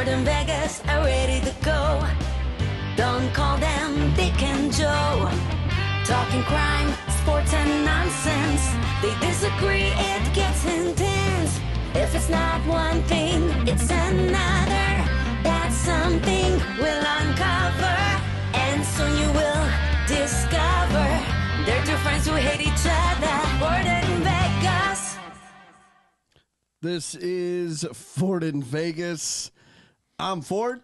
Ford and Vegas are ready to go. Don't call them Dick and Joe. Talking crime, sports and nonsense. They disagree, it gets intense. If it's not one thing, it's another. That's something we'll uncover. And soon you will discover they're two friends who hate each other. Ford and Vegas. This is Ford in Vegas. I'm Ford.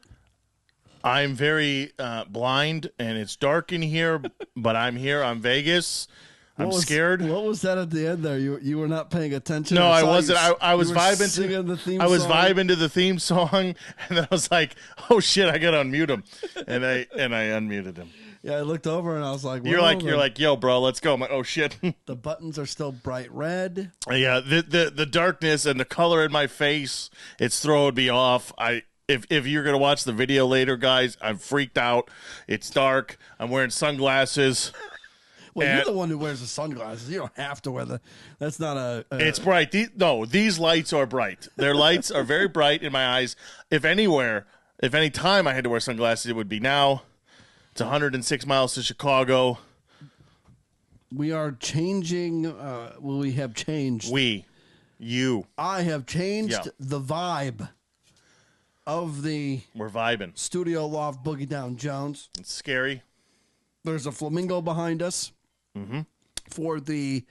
I'm very blind, and it's dark in here, but I'm here. I'm Vegas. I'm scared. What was that at the end there? You were not paying attention. No, I wasn't. I was vibing singing the theme I was song. vibing to the theme song, and then I was like, "Oh shit, I gotta unmute him," and I unmuted him. Yeah, I looked over and I was like, "You're like, yo, bro, let's go." I'm like, "Oh shit." The buttons are still bright red. Yeah, the darkness and the color in my face, it's throwing me off. If you're going to watch the video later, guys, I'm freaked out. It's dark. I'm wearing sunglasses. Well, you're the one who wears the sunglasses. You don't have to wear the... That's not a... It's bright. These lights are bright. Their lights are very bright in my eyes. If any time I had to wear sunglasses, it would be now. It's 106 miles to Chicago. We are changing... we have changed. You. I have changed the vibe of the We're vibing. Studio Loft Boogie Down Jones. It's scary. There's a flamingo behind us for the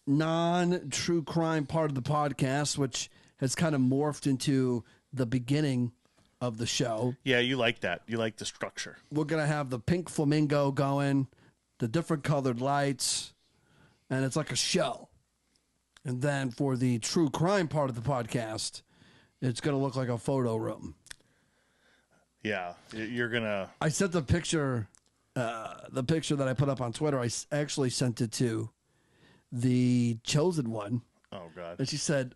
non-true crime part of the podcast, which has kind of morphed into the beginning of the show. Yeah, you like that. You like the structure. We're going to have the pink flamingo going, the different colored lights, and it's like a show. And then for the true crime part of the podcast, it's going to look like a photo room. Yeah, you're going to... I sent the picture that I put up on Twitter. I actually sent it to the chosen one. Oh, God. And she said,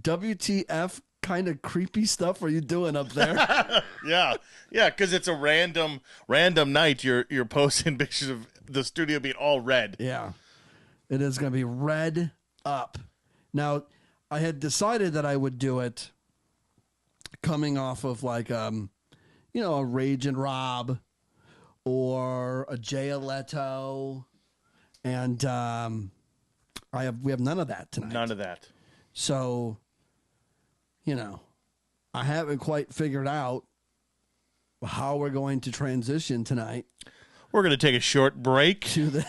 WTF kind of creepy stuff are you doing up there? Yeah, because it's a random night. You're posting pictures of the studio being all red. Yeah, it is going to be red up. Now, I had decided that I would do it coming off of like, a Rage and Rob or a Jay Leto, and we have none of that tonight. None of that. So, I haven't quite figured out how we're going to transition tonight. We're going to take a short break to the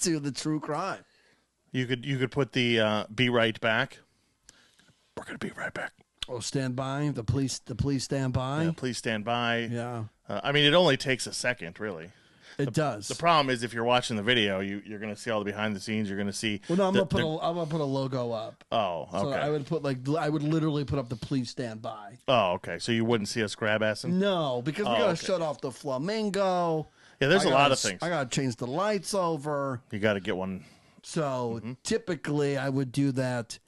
to the true crime. You could put the be right back. We're going to be right back. Oh, stand by. The police stand by. Yeah, please stand by. Yeah. It only takes a second, really. It does. The problem is if you're watching the video, you're going to see all the behind the scenes. You're going to see. Well, no, I'm gonna put a logo up. Oh, okay. So I would literally put up the please stand by. Oh, okay. So you wouldn't see us grab assing? No, because we gotta shut off the flamingo. Yeah, there's a lot of things. I gotta change the lights over. You got to get one. So typically, I would do that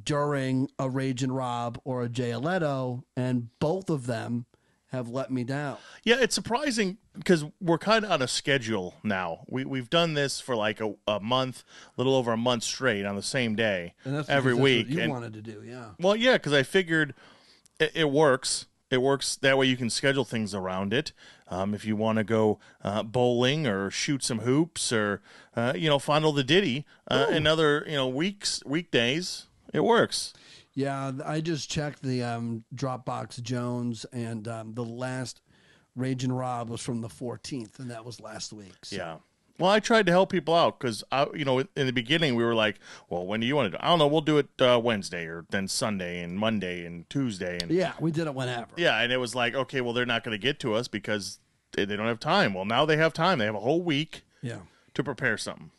during a Rage and Rob or a Jay Leto, and both of them have let me down. Yeah, it's surprising because we're kind of on a schedule now. We've done this for like a month, a little over a month straight on the same day every week. That's what you wanted to do, yeah. Well, yeah, because I figured it works. It works that way. You can schedule things around it. If you want to go bowling or shoot some hoops or fondle the ditty in other weekdays, it works. Yeah, I just checked the Dropbox Jones, and the last Rage and Rob was from the 14th, and that was last week. So. Yeah. Well, I tried to help people out because, in the beginning we were like, well, when do you want to do it? I don't know. We'll do it Wednesday or then Sunday and Monday and Tuesday. And yeah, we did it whenever. Yeah, and it was like, okay, well, they're not going to get to us because they don't have time. Well, now they have time. They have a whole week to prepare something.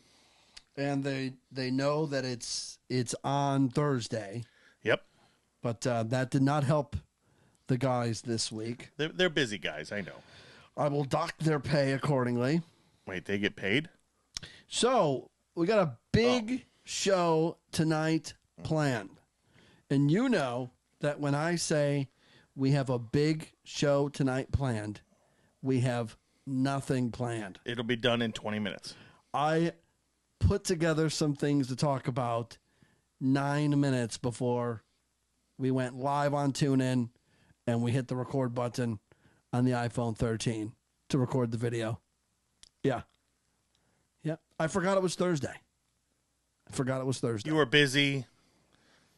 And they know that it's on Thursday. Yep. But that did not help the guys this week. They're busy guys, I know. I will dock their pay accordingly. Wait, they get paid? So, we got a big show tonight planned. And you know that when I say we have a big show tonight planned, we have nothing planned. It'll be done in 20 minutes. I put together some things to talk about 9 minutes before we went live on TuneIn and we hit the record button on the iPhone 13 to record the video. Yeah. Yeah. I forgot it was Thursday. You were busy.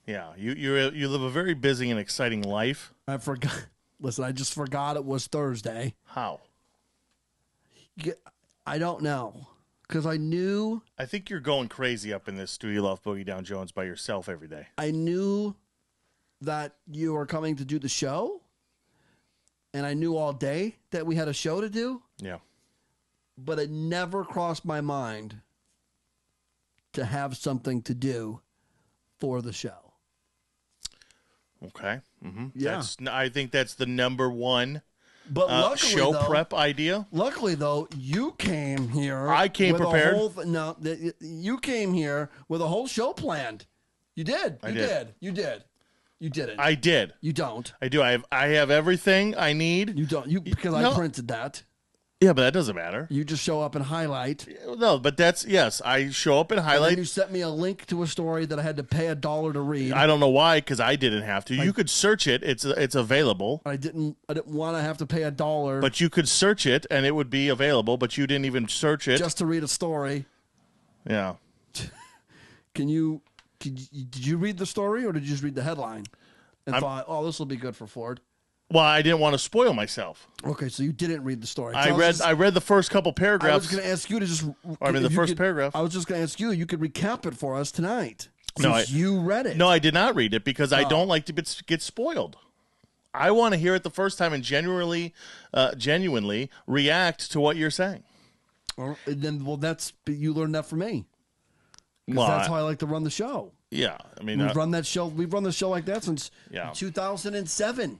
Yeah, you live a very busy and exciting life. I forgot. Listen, I just forgot it was Thursday. How? I don't know. Because I knew... I think you're going crazy up in this studio off Boogie Down Jones by yourself every day. I knew that you were coming to do the show. And I knew all day that we had a show to do. Yeah. But it never crossed my mind to have something to do for the show. Okay. Mm-hmm. Yeah. I think that's the number one but luckily, show though, prep idea. Luckily, though, you came here. I came with prepared. You came here with a whole show planned. You did. I did. You did. You didn't. I did. You don't. I do. I have everything I need. You don't. Because I printed that. Yeah, but that doesn't matter. You just show up and highlight. No, but yes. I show up and highlight. And then you sent me a link to a story that I had to pay $1 to read. I don't know why, because I didn't have to. You could search it. It's available. I didn't want to have to pay $1. But you could search it and it would be available. But you didn't even search it just to read a story. Yeah. Did you read the story or did you just read the headline and thought, oh, this will be good for Ford? Well, I didn't want to spoil myself. Okay, so you didn't read the story. I read the first couple paragraphs. I was going to ask you to just... the first paragraph. I was just going to ask you could recap it for us tonight. No, you read it. No, I did not read it because I don't like to get spoiled. I want to hear it the first time and genuinely react to what you're saying. Well, you learned that from me. Because that's how I like to run the show. Yeah, I mean, we've run that show. We've run the show like that since 2007.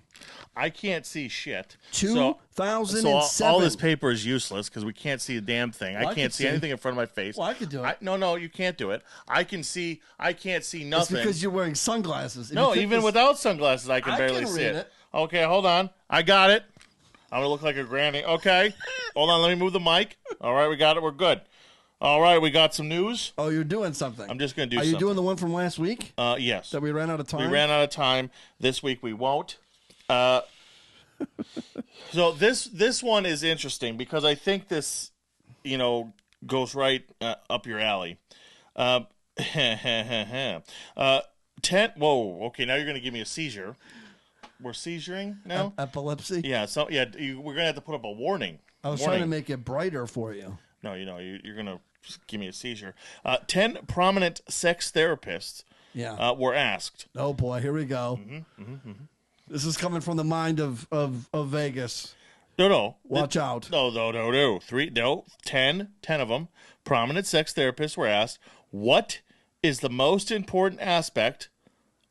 I can't see shit. 2007. So all this paper is useless because we can't see a damn thing. Well, I can't see anything in front of my face. Well, I could do it. No, you can't do it. I can't see nothing. It's because you're wearing sunglasses. No, even without sunglasses, I can barely see it. Okay, hold on. I got it. I'm gonna look like a granny. Okay, hold on. Let me move the mic. All right, we got it. We're good. All right, we got some news. Oh, you're doing something. I'm just going to do something. Are you doing the one from last week? Yes. That we ran out of time? We ran out of time. This week we won't. So this one is interesting because I think this, goes right up your alley. 10. Whoa. Okay, now you're going to give me a seizure. We're seizuring now? Epilepsy? Yeah. So we're going to have to put up a warning. I was trying to make it brighter for you. No, you're going to give me a seizure. 10 prominent sex therapists were asked. Oh, boy. Here we go. This is coming from the mind of Vegas. No. Watch out. No. 10 of them. Prominent sex therapists were asked, what is the most important aspect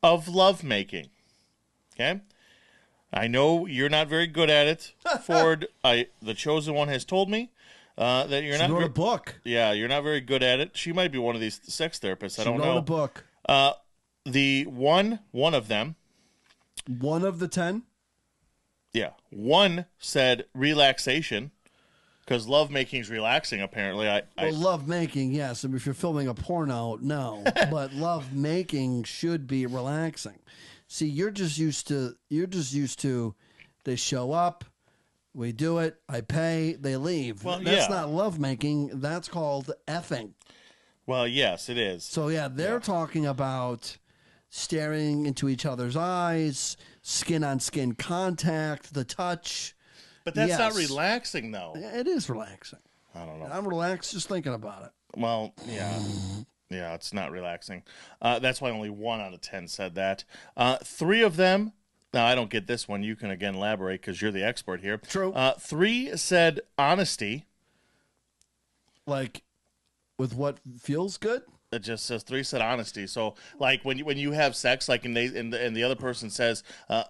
of lovemaking? Okay? I know you're not very good at it, Ford. The chosen one has told me. That you're not wrote a book. Yeah, you're not very good at it. She might be one of these sex therapists. I don't know. She wrote a book. The one of them. One of the 10? Yeah. One said relaxation because lovemaking is relaxing, apparently. Lovemaking, yes. If you're filming a porno, no. But lovemaking should be relaxing. See, you're just used to they show up. We do it. I pay. They leave. Well, that's not lovemaking. That's called effing. Well, yes, it is. So, they're talking about staring into each other's eyes, skin-on-skin contact, the touch. But that's not relaxing, though. It is relaxing. I don't know. I'm relaxed just thinking about it. Well, yeah. Yeah, it's not relaxing. That's why only 1 out of 10 said that. 3 of them... Now, I don't get this one. You can, again, elaborate because you're the expert here. True. 3 said honesty. Like, with what feels good? It just says 3 said honesty. So, like, when you have sex, like, and the other person says,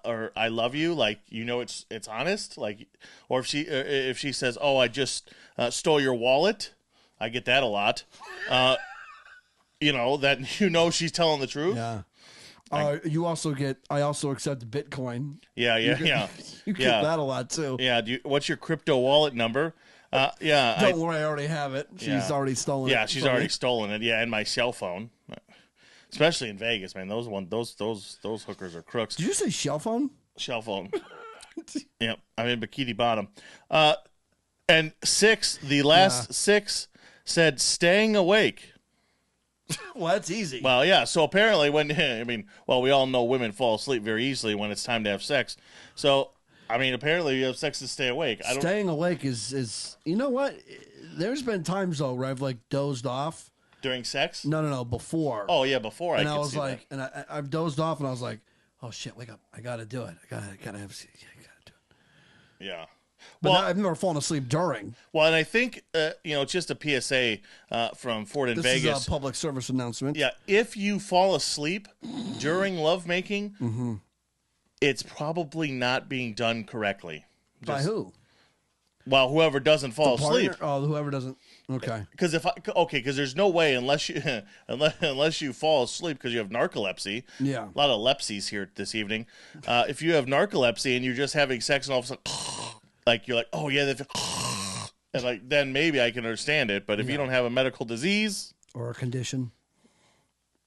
or I love you, like, it's honest. Like, or if she says, oh, I just stole your wallet. I get that a lot. That she's telling the truth. Yeah. I also accept Bitcoin. Yeah. You get that a lot too. Yeah. What's your crypto wallet number? Yeah. Don't worry, I already have it. She's already stolen it. Yeah, she's already stolen it. Yeah, and my cell phone, especially in Vegas, man. Those hookers are crooks. Did you say shell phone? Shell phone. Yep, I'm in Bikini Bottom. And the last 6 said staying awake. Well, that's easy. Well, yeah. So apparently, we all know women fall asleep very easily when it's time to have sex. So, apparently you have sex to stay awake. Staying awake is you know what? There's been times though where I've like dozed off during sex. No, before. Oh yeah, before. And I was like, and I've dozed off, and I was like, oh shit, wake up! I gotta do it. I gotta have. I gotta do it. Yeah. But I've never fallen asleep during. Well, and I think, it's just a PSA from Ford in Vegas. This is a public service announcement. Yeah, if you fall asleep during lovemaking, it's probably not being done correctly. By who? Well, whoever doesn't fall asleep. Oh, whoever doesn't. Okay. Because there's no way unless you fall asleep because you have narcolepsy. Yeah. A lot of lepsies here this evening. If you have narcolepsy and you're just having sex and all of a sudden, like you're like, oh yeah, and like then maybe I can understand it. But if you don't have a medical disease or a condition,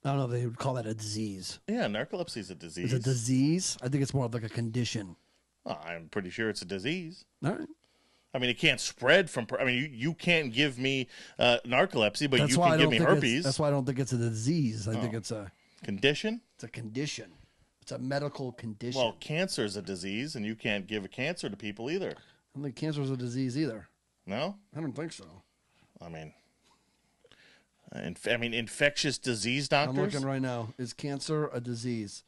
I don't know if they would call that a disease. Yeah, narcolepsy is a disease. It's a disease. I think it's more of like a condition. I'm pretty sure it's a disease. All right. It can't spread from. You can't give me narcolepsy, but you can give me herpes. That's why I don't think it's a disease. I think it's a condition. It's a condition. It's a medical condition. Well, cancer is a disease, and you can't give a cancer to people either. I don't think cancer is a disease either. No, I don't think so. Infectious disease doctors. I'm looking right now. Is cancer a disease?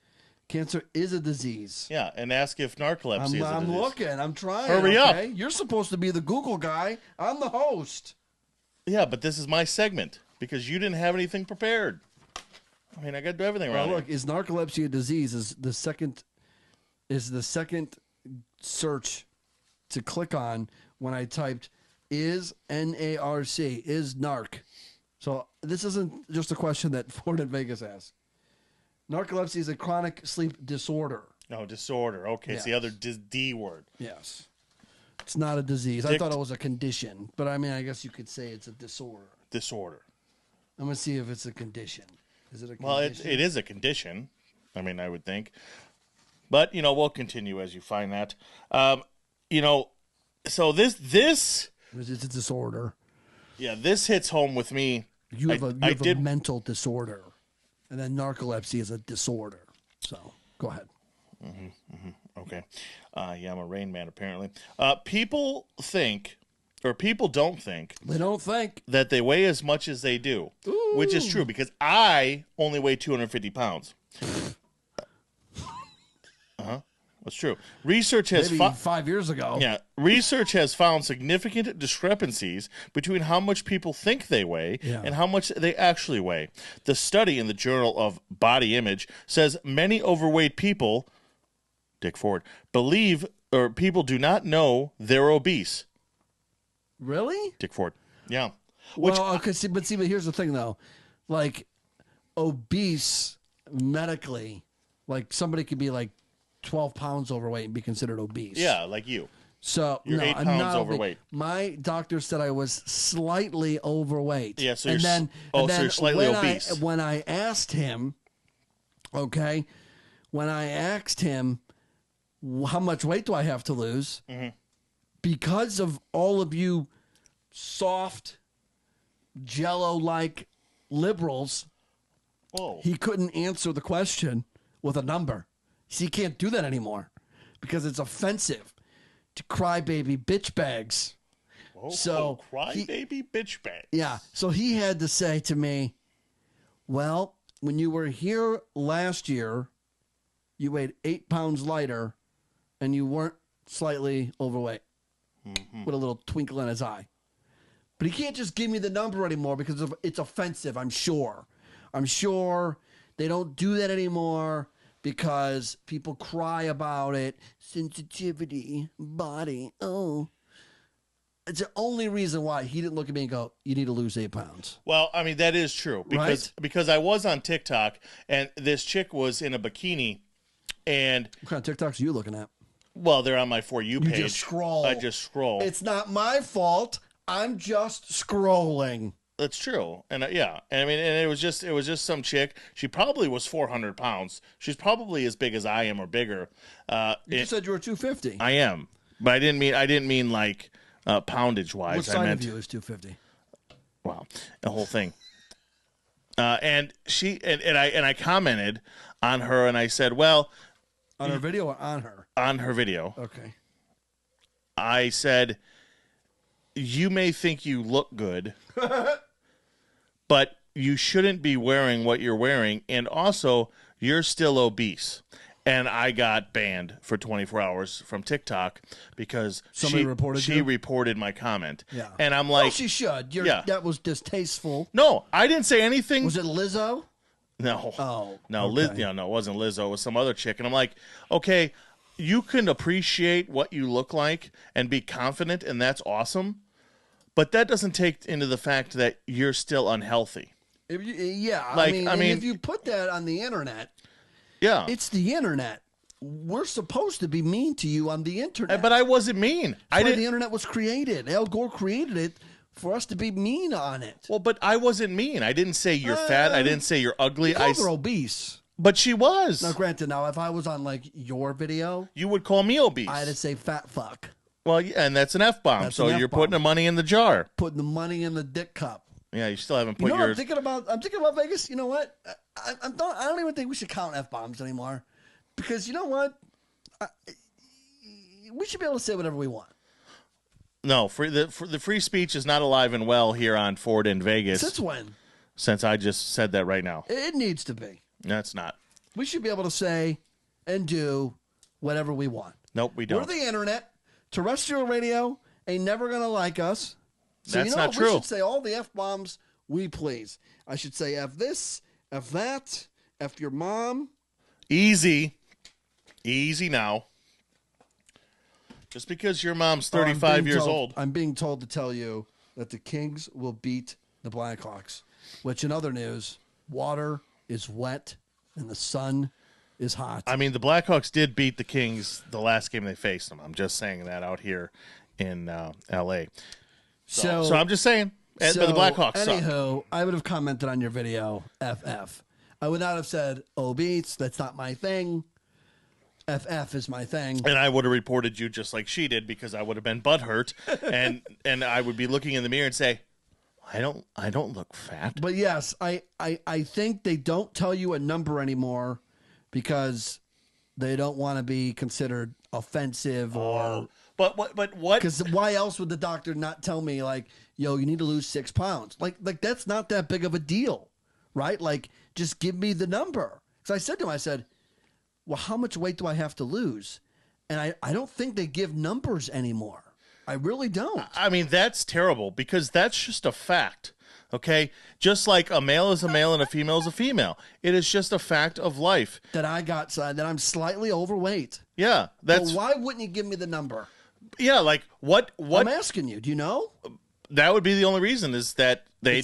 Cancer is a disease. Yeah, and ask if narcolepsy is a disease. I'm looking. I'm trying. Hurry up. You're supposed to be the Google guy. I'm the host. Yeah, but this is my segment because you didn't have anything prepared. I got to do everything right. Look, is narcolepsy a disease? Is the second search to click on when I typed is NARC, is narc. So this isn't just a question that Ford in Vegas asked. Narcolepsy is a chronic sleep disorder. Oh, disorder. Okay, it's the other D word. Yes. It's not a disease. I thought it was a condition, but I guess you could say it's a disorder. Disorder. I'm going to see if it's a condition. Is it a condition? Well, it is a condition. I would think. But, we'll continue as you find that. So this... It's a disorder. Yeah, this hits home with me. You have a mental disorder. And then narcolepsy is a disorder. So, go ahead. Okay. I'm a Rain Man, apparently. People think, or people don't think. They don't think. That they weigh as much as they do. Ooh. Which is true, because I only weigh 250 pounds. That's true. Research has maybe 5 years ago. Yeah, research has found significant discrepancies between how much people think they weigh and how much they actually weigh. The study in the Journal of Body Image says many overweight people, Dick Ford, people do not know they're obese. Really? Dick Ford. Yeah. But here's the thing though, like obese medically, like somebody could be like 12 pounds overweight and be considered obese. Yeah, like you. So you're 8 pounds I'm not overweight. My doctor said I was slightly overweight. Yeah, so you're slightly obese. When I asked him, how much weight do I have to lose? Mm-hmm. Because of all of you soft, Jello-like liberals, he couldn't answer the question with a number. See, you can't do that anymore because it's offensive to crybaby bitch bags. Crybaby bitch bags. Yeah. So he had to say to me, well, when you were here last year, you weighed 8 pounds lighter and you weren't slightly overweight, with a little twinkle in his eye. But he can't just give me the number anymore because it's offensive, I'm sure. I'm sure they don't do that anymore. Because people cry about it. Sensitivity, body, It's the only reason why he didn't look at me and go, you need to lose 8 pounds. Well, that is true. Because I was on TikTok, and this chick was in a bikini, and... What kind of TikToks are you looking at? Well, they're on my For You page. You just scroll. I just scroll. It's not my fault. I'm just scrolling. That's true, and yeah, and I mean, and it was just some chick. She probably was 400 pounds. She's probably as big as I am or bigger. You just said you were 250. I am, but I didn't mean like poundage wise. What side of you is 250? Wow, the whole thing. And she and I commented on her, and I said, well, on her video or on her? On her video. Okay. I said, you may think you look good, but you shouldn't be wearing what you're wearing, and also you're still obese. And I got banned for 24 hours from TikTok because she reported my comment. Yeah. And I'm like, well, she should. That was distasteful. No, I didn't say anything. Was it Lizzo? No. Oh. No, okay. No, it wasn't Lizzo. It was some other chick. And I'm like, okay, you can appreciate what you look like and be confident, and that's awesome. But that doesn't take into the fact that you're still unhealthy. I mean, if you put that on the internet, it's the internet. We're supposed to be mean to you on the internet. But I wasn't mean. The internet was created. Al Gore created it for us to be mean on it. Well, but I wasn't mean. I didn't say you're fat. I didn't say you're ugly. You called her obese. But she was. Now, granted, if I was on, like, your video, you would call me obese. I'd say fat fuck. Well, yeah, and that's an F-bomb, so you're putting the money in the jar. Putting the money in the dick cup. Yeah, you still haven't put your... I'm thinking about Vegas. You know what? I don't even think we should count F-bombs anymore. Because you know what? We should be able to say whatever we want. No, the free speech is not alive and well here on Ford in Vegas. Since when? Since I just said that right now. It needs to be. No, it's not. We should be able to say and do whatever we want. Nope, we don't. We're the internet. Terrestrial radio ain't never going to like us. So That's you know not what? true. We should say all the F-bombs we please. I should say F this, F that, F your mom. Easy. Easy now. Just because your mom's 35 years old. I'm being told to tell you that the Kings will beat the Blackhawks. Which, in other news, water is wet and the sun is hot. I mean, the Blackhawks did beat the Kings the last game they faced them. I'm just saying that out here in L.A. So I'm just saying. But the Blackhawks suck. Anywho, I would have commented on your video, FF. I would not have said, obese, that's not my thing. FF is my thing. And I would have reported you just like she did because I would have been butthurt. and I would be looking in the mirror and say, I don't look fat. But yes, I think they don't tell you a number anymore because they don't want to be considered offensive or... But what? Because why else would the doctor not tell me, like, yo, you need to lose 6 pounds? Like that's not that big of a deal, right? Like, just give me the number. Because I said to him, I said, well, how much weight do I have to lose? And I don't think they give numbers anymore. I really don't. I mean, that's terrible because that's just a fact, okay? Just like a male is a male and a female is a female. It is just a fact of life. That I'm slightly overweight. Yeah. But why wouldn't you give me the number? Yeah, like what? I'm asking you. Do you know? That would be the only reason is that they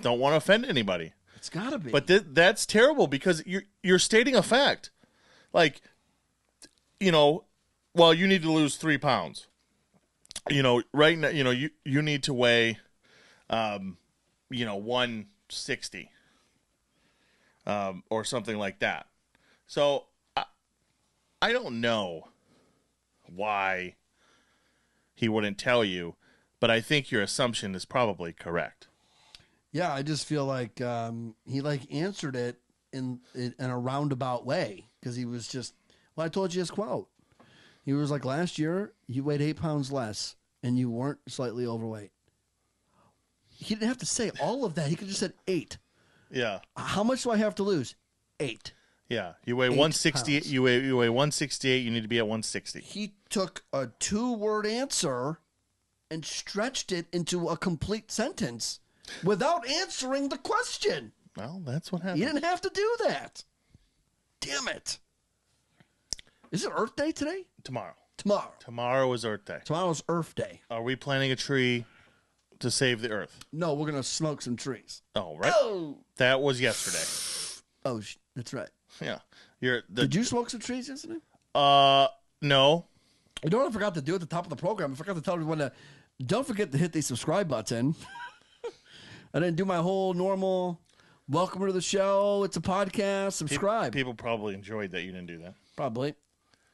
don't want to offend anybody. It's got to be. But that's terrible because you're stating a fact. Like, well, you need to lose 3 pounds. Right now, you need to weigh, 160, or something like that. So I don't know why he wouldn't tell you, but I think your assumption is probably correct. Yeah, I just feel like he answered it in a roundabout way because he was just. Well, I told you his quote. He was like, last year you weighed 8 pounds less and you weren't slightly overweight. He didn't have to say all of that. He could have just said 8. Yeah. How much do I have to lose? 8. Yeah. You weigh 168. You weigh 168. You need to be at 160. He took a 2-word answer and stretched it into a complete sentence without answering the question. Well, that's what happened. He didn't have to do that. Damn it. Is it Earth Day today? Tomorrow. Tomorrow is Earth Day. Tomorrow's Earth Day. Are we planting a tree to save the Earth? No, we're going to smoke some trees. Oh, right. Oh. That was yesterday. Oh, that's right. Yeah. Did you smoke some trees yesterday? No. You know what I forgot to do at the top of the program? I forgot to tell everyone to don't forget to hit the subscribe button. I didn't do my whole normal welcome to the show. It's a podcast. Subscribe. People probably enjoyed that you didn't do that. Probably.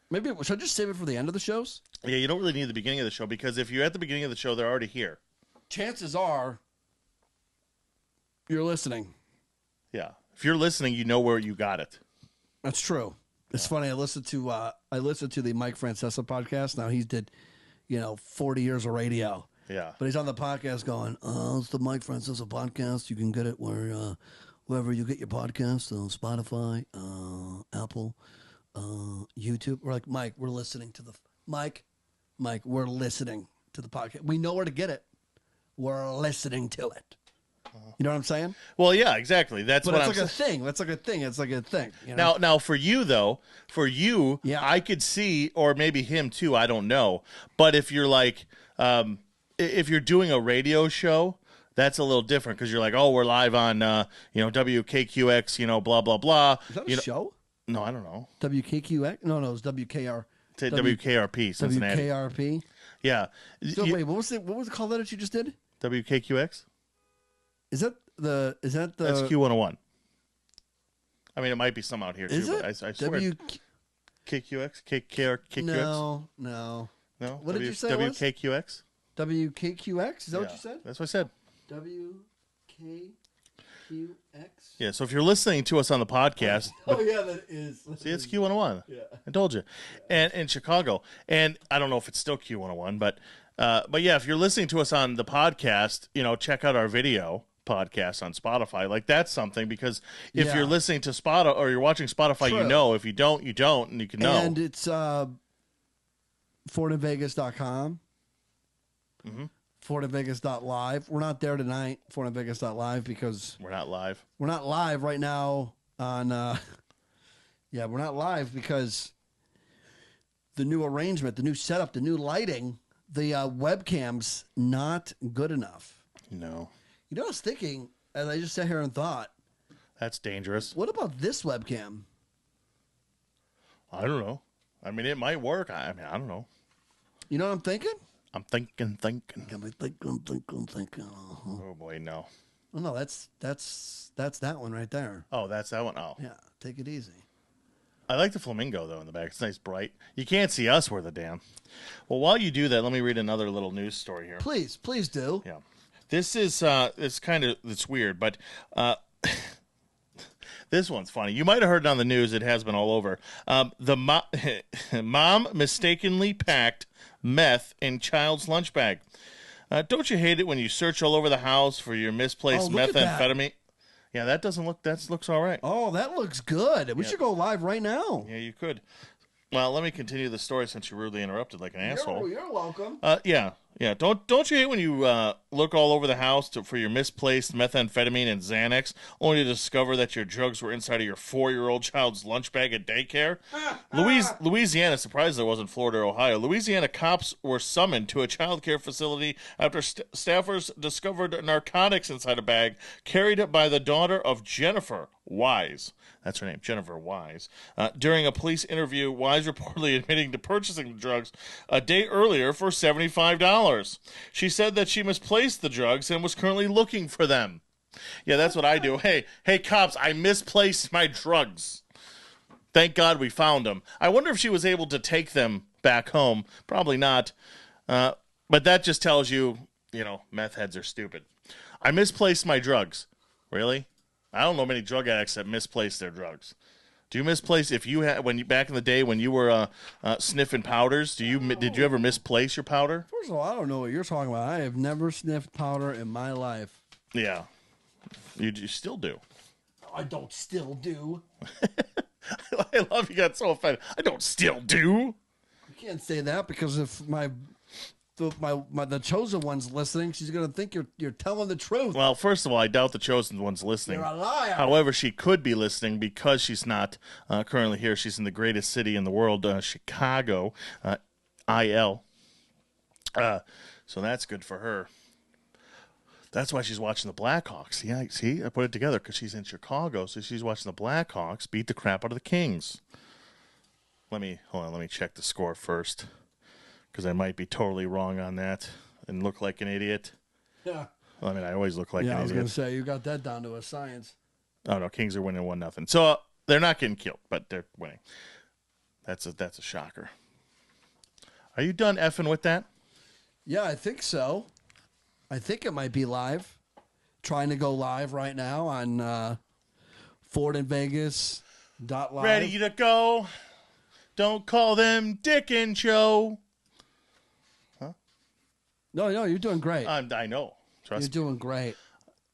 Maybe should I just save it for the end of the shows? Yeah, you don't really need the beginning of the show because if you're at the beginning of the show, they're already here. Chances are you're listening. Yeah. If you're listening, you know where you got it. That's true. It's funny. I listened to the Mike Francesa podcast. Now he's did, 40 years of radio. Yeah. But he's on the podcast going, it's the Mike Francesa podcast. You can get it wherever you get your podcasts, Spotify, Apple, YouTube. We're like, Mike, we're listening to the Mike, we're listening to the podcast. We know where to get it. We're listening to it. You know what I'm saying? Well, yeah, exactly. That's But what it's I'm like a thing. That's like a thing. It's like a thing. Now, for you though, Yeah. I could see, or maybe him too. I don't know. But if you're like, if you're doing a radio show, that's a little different because you're like, oh, we're live on, WKQX, blah blah blah. Is that a show? No, I don't know. WKQX? No, it's WKR. WKRP, Cincinnati. WKRP. Yeah. So wait, what was the call that you just did? WKQX. Is that the? That's Q101. I mean, it might be some out here too. Is it? But I swear. KQX, KQX. No. No. What did you say? It was? WKQX. WKQX. Is that what you said? That's what I said. WKQX. Yeah. So if you're listening to us on the podcast, Oh yeah, that is. see, it's Q101. Yeah. I told you. And in Chicago, and I don't know if it's still Q101, but yeah, if you're listening to us on the podcast, check out our video podcast on Spotify. Like that's something because if you're listening to Spotify or you're watching Spotify, True. If you don't, you don't, and you can know. And it's FortInVegas.com. Mm-hmm. FortInVegas.live. We're not there tonight. FortInVegas.live because We're not live. we're not live right now on. We're not live because the new arrangement, the new setup, the new lighting, the webcam's not good enough. No. I was thinking, as I just sat here and thought, That's dangerous. what about this webcam? I don't know. I mean, it might work. I don't know. You know what I'm thinking? I'm thinking. I'm thinking. Oh boy, no. Oh no, that's that one right there. Oh, that's that one. Oh, Yeah, take it easy. I like the flamingo though in the back. It's nice, bright. You can't see us worth a damn. Well, while you do that, let me read another little news story here. Please do. Yeah, this is it's weird, but this one's funny. You might have heard it on the news. It has been all over. The mom mistakenly packed meth in child's lunch bag. Don't you hate it when you search all over the house for your misplaced look at that. methamphetamine? Yeah, that looks all right. Oh, that looks good. We should go live right now. Yeah, you could. Well, let me continue the story since you rudely interrupted like an asshole. You're welcome. Yeah. Don't you hate when you look all over the house for your misplaced methamphetamine and Xanax, only to discover that your drugs were inside of your 4-year-old child's lunch bag at daycare? Louisiana, surprised there wasn't Florida or Ohio. Louisiana cops were summoned to a child care facility after staffers discovered narcotics inside a bag carried by the daughter of Jennifer Wise. That's her name, Jennifer Wise. During a police interview, Wise reportedly admitting to purchasing the drugs a day earlier for $75. She said that she misplaced the drugs and was currently looking for them. Yeah, that's what I do. Hey, cops, I misplaced my drugs. Thank God we found them. I wonder if she was able to take them back home. Probably not. But that just tells you, meth heads are stupid. I misplaced my drugs. Really? I don't know many drug addicts that misplace their drugs. Do you misplace back in the day when you were sniffing powders? Did you ever misplace your powder? First of all, I don't know what you're talking about. I have never sniffed powder in my life. Yeah, you still do. I don't still do. I love you got so offended. I don't still do. You can't say that because if the chosen one's listening, she's gonna think you're telling the truth. Well, first of all, I doubt the chosen one's listening. You're a liar. However, she could be listening because she's not currently here. She's in the greatest city in the world, Chicago, IL. So that's good for her. That's why she's watching the Blackhawks. Yeah, see, I put it together because she's in Chicago, so she's watching the Blackhawks beat the crap out of the Kings. Let me check the score first, because I might be totally wrong on that and look like an idiot. Yeah. I mean, I always look like Yeah, an I was going idiot. to say, you got that down to a science. Oh no, Kings are winning 1-0. So they're not getting killed, but they're winning. That's a shocker. Are you done effing with that? Yeah, I think so. I think it might be live. Trying to go live right now on FordandVegas.live. Ready to go. Don't call them Dick and Joe. No, you're doing great. I know. You're Trust me. doing great.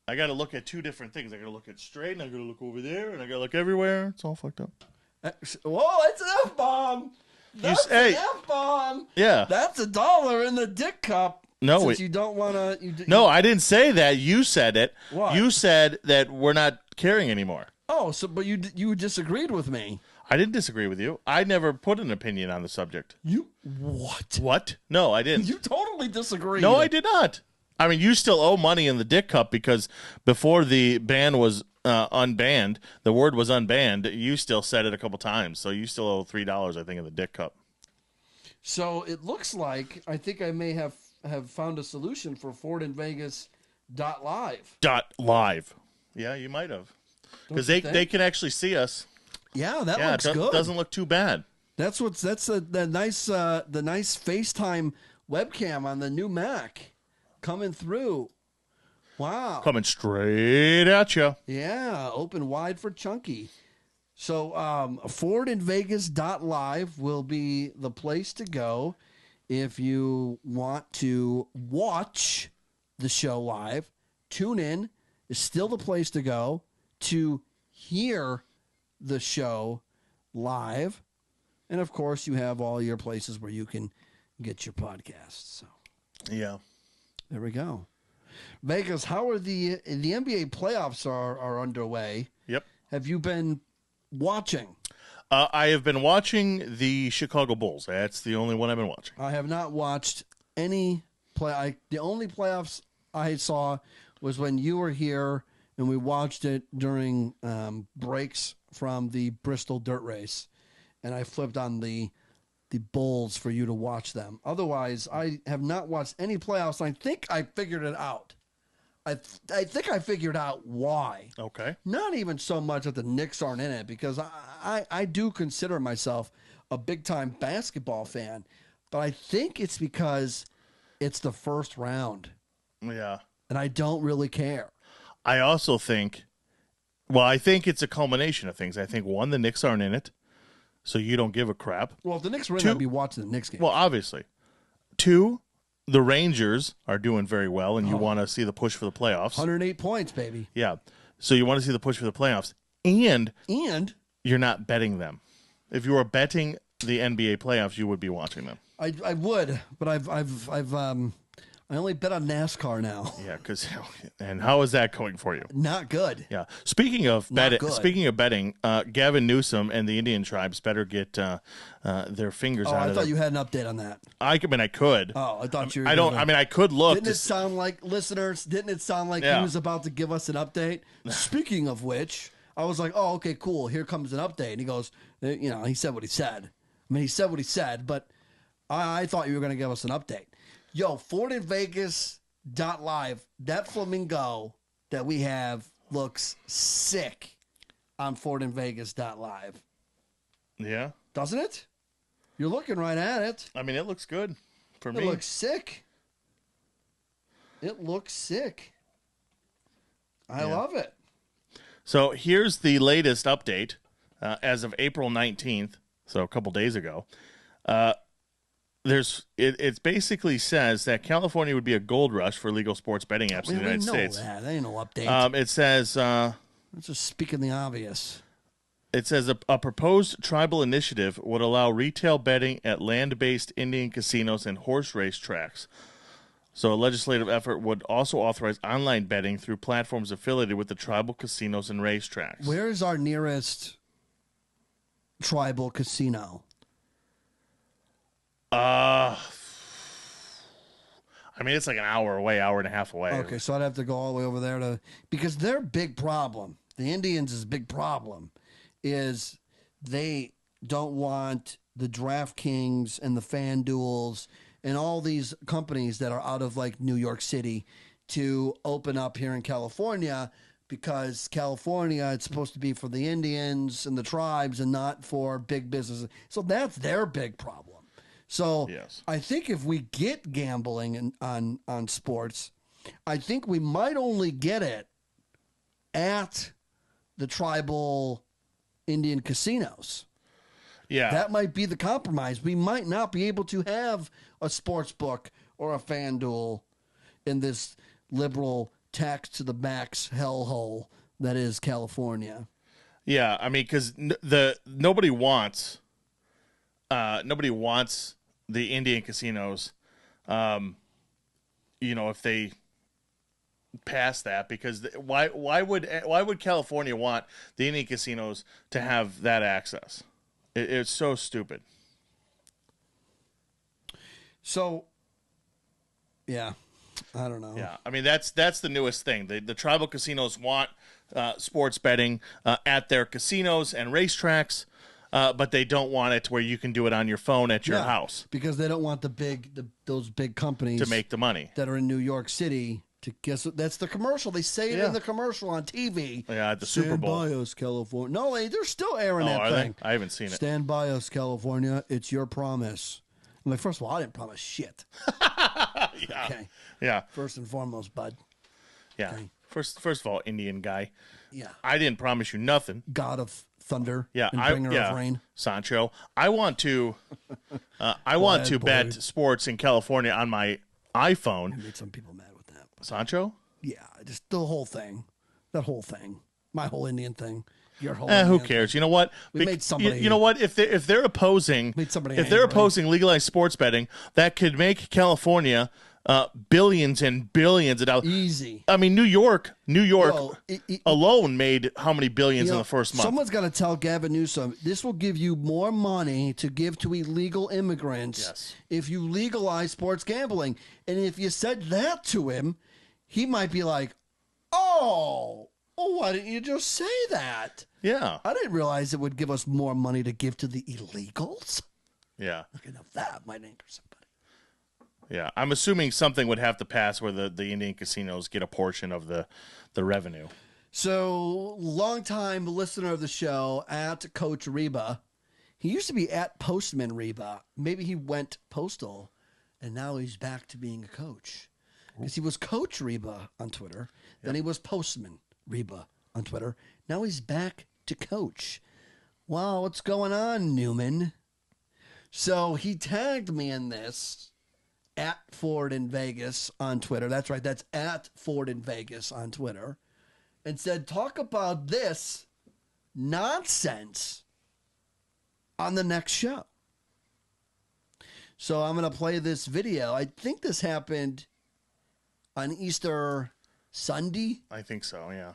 I got to look at two different things. I got to look at straight, and I got to look over there, and I got to look everywhere. It's all fucked up. Whoa, it's an F-bomb. That's hey. an F-bomb. Yeah. That's $1 in the dick cup. No, Since you don't want to... No, I didn't say that. You said it. What? You said that we're not caring anymore. Oh, but you disagreed with me. I didn't disagree with you. I never put an opinion on the subject. You... What? What? No, I didn't. You totally disagreed. No, I did not. I mean, you still owe money in the dick cup because before the ban was unbanned, the word was unbanned, you still said it a couple times. So you still owe $3, I think, in the dick cup. So it looks like I think I may have found a solution for FordandVegas.live. .live. Yeah, you might have. Because they can actually see us. Yeah, that looks good. Doesn't look too bad. That's the nice FaceTime webcam on the new Mac coming through. Wow. Coming straight at you. Yeah, open wide for Chunky. So FordandVegas.live will be the place to go if you want to watch the show live. Tune in is still the place to go to hear the show live. And, of course, you have all your places where you can get your podcasts. So Yeah. there we go. Vegas, how are the NBA playoffs are underway? Yep. Have you been watching? I have been watching the Chicago Bulls. That's the only one I've been watching. I have not watched any play. The only playoffs I saw was when you were here, and we watched it during breaks from the Bristol Dirt Race, and I flipped on the Bulls for you to watch them. Otherwise, I have not watched any playoffs. I think I figured it out. I think I figured out why. Okay. Not even so much that the Knicks aren't in it, because I do consider myself a big-time basketball fan, but I think it's because it's the first round, Yeah. and I don't really care. I also think, well, I think it's a culmination of things. I think, one, the Knicks aren't in it, so you don't give a crap. Well, if the Knicks were in, Two- I'd be watching the Knicks game. Well, obviously. Two, the Rangers are doing very well, and you want to see the push for the playoffs. 108 points, baby. Yeah. So you want to see the push for the playoffs, and And you're not betting them. If you were betting the NBA playoffs, you would be watching them. I would, but I only bet on NASCAR now. Yeah, and how is that going for you? Not good. Yeah. Speaking of Not betting, good. Gavin Newsom and the Indian tribes better get their fingers Oh, out I of thought their. you had an update on that. I mean, I could. Oh, I thought you were I don't. gonna- I mean, I could look. Didn't it sound like, listeners, didn't it sound like Yeah. he was about to give us an update? Speaking of which, I was like, oh, okay, cool. Here comes an update. And he goes, he said what he said. I mean, he said what he said, but I thought you were going to give us an update. Yo, FordandVegas.live, that flamingo that we have looks sick on FordandVegas.live. Yeah. Doesn't it? You're looking right at it. I mean, it looks good for It me. looks sick. It looks sick. I love it. So here's the latest update as of April 19th, so a couple days ago. It basically says that California would be a gold rush for legal sports betting apps in the United States. That ain't no update. It says It's just speaking the obvious. a proposed tribal initiative would allow retail betting at land-based Indian casinos and horse race tracks. So a legislative effort would also authorize online betting through platforms affiliated with the tribal casinos and racetracks. Where is our nearest tribal casino? I mean, it's like an hour away, hour and a half away. Okay, so I'd have to go all the way over there because their big problem, the Indians' big problem, is they don't want the DraftKings and the FanDuels and all these companies that are out of like New York City to open up here in California because California, it's supposed to be for the Indians and the tribes and not for big businesses. So that's their big problem. So Yes. I think if we get gambling on sports, I think we might only get it at the tribal Indian casinos. Yeah. That might be the compromise. We might not be able to have a sports book or a FanDuel in this liberal tax to the max hellhole that is California. Yeah, I mean, because nobody wants the Indian casinos, if they pass that, because why would California want the Indian casinos to have that access? It's so stupid. So, yeah, I don't know. Yeah, I mean that's the newest thing. The tribal casinos want sports betting at their casinos and racetracks, but they don't want it to where you can do it on your phone at your house because they don't want those big companies to make the money that are in New York City. To guess that's the commercial. They say it in the commercial on TV. Yeah, at the Super Bowl. Stand by us, California. No, they're still airing that are thing. they? I haven't seen it. Stand by us, California. It's your promise. I'm like, first of all, I didn't promise shit. Yeah. Okay. Yeah. First and foremost, bud. Yeah. Okay. First of all, Indian guy. Yeah. I didn't promise you nothing. God of thunder. Yeah. And bringer of rain. Sancho. I want to bet sports in California on my iPhone. I made some people mad with that. Sancho? Yeah, just the whole thing. That whole thing. My whole Indian thing. Your whole Who Indian cares? You know what? We made somebody. You know what? If they're opposing, Made somebody if they're angry. opposing legalized sports betting, that could make California billions and billions of dollars. Easy. I mean, New York Well, alone made how many billions in the first month? Someone's got to tell Gavin Newsom this will give you more money to give to illegal immigrants if you legalize sports gambling. And if you said that to him, he might be like, oh, why didn't you just say that? Yeah. I didn't realize it would give us more money to give to the illegals. Yeah. Okay, now that might anger somebody. Yeah. I'm assuming something would have to pass where the Indian casinos get a portion of the revenue. So, longtime listener of the show, at Coach Reba. He used to be at Postman Reba. Maybe he went postal, and now he's back to being a coach. Because he was Coach Reba on Twitter. Then he was Postman Reba on Twitter. Now he's back to coach. Wow, what's going on, Newman? So he tagged me in this at Ford in Vegas on Twitter. That's right. That's at Ford in Vegas on Twitter. And said, talk about this nonsense on the next show. So I'm going to play this video. I think this happened on Easter Sunday. I think so, yeah.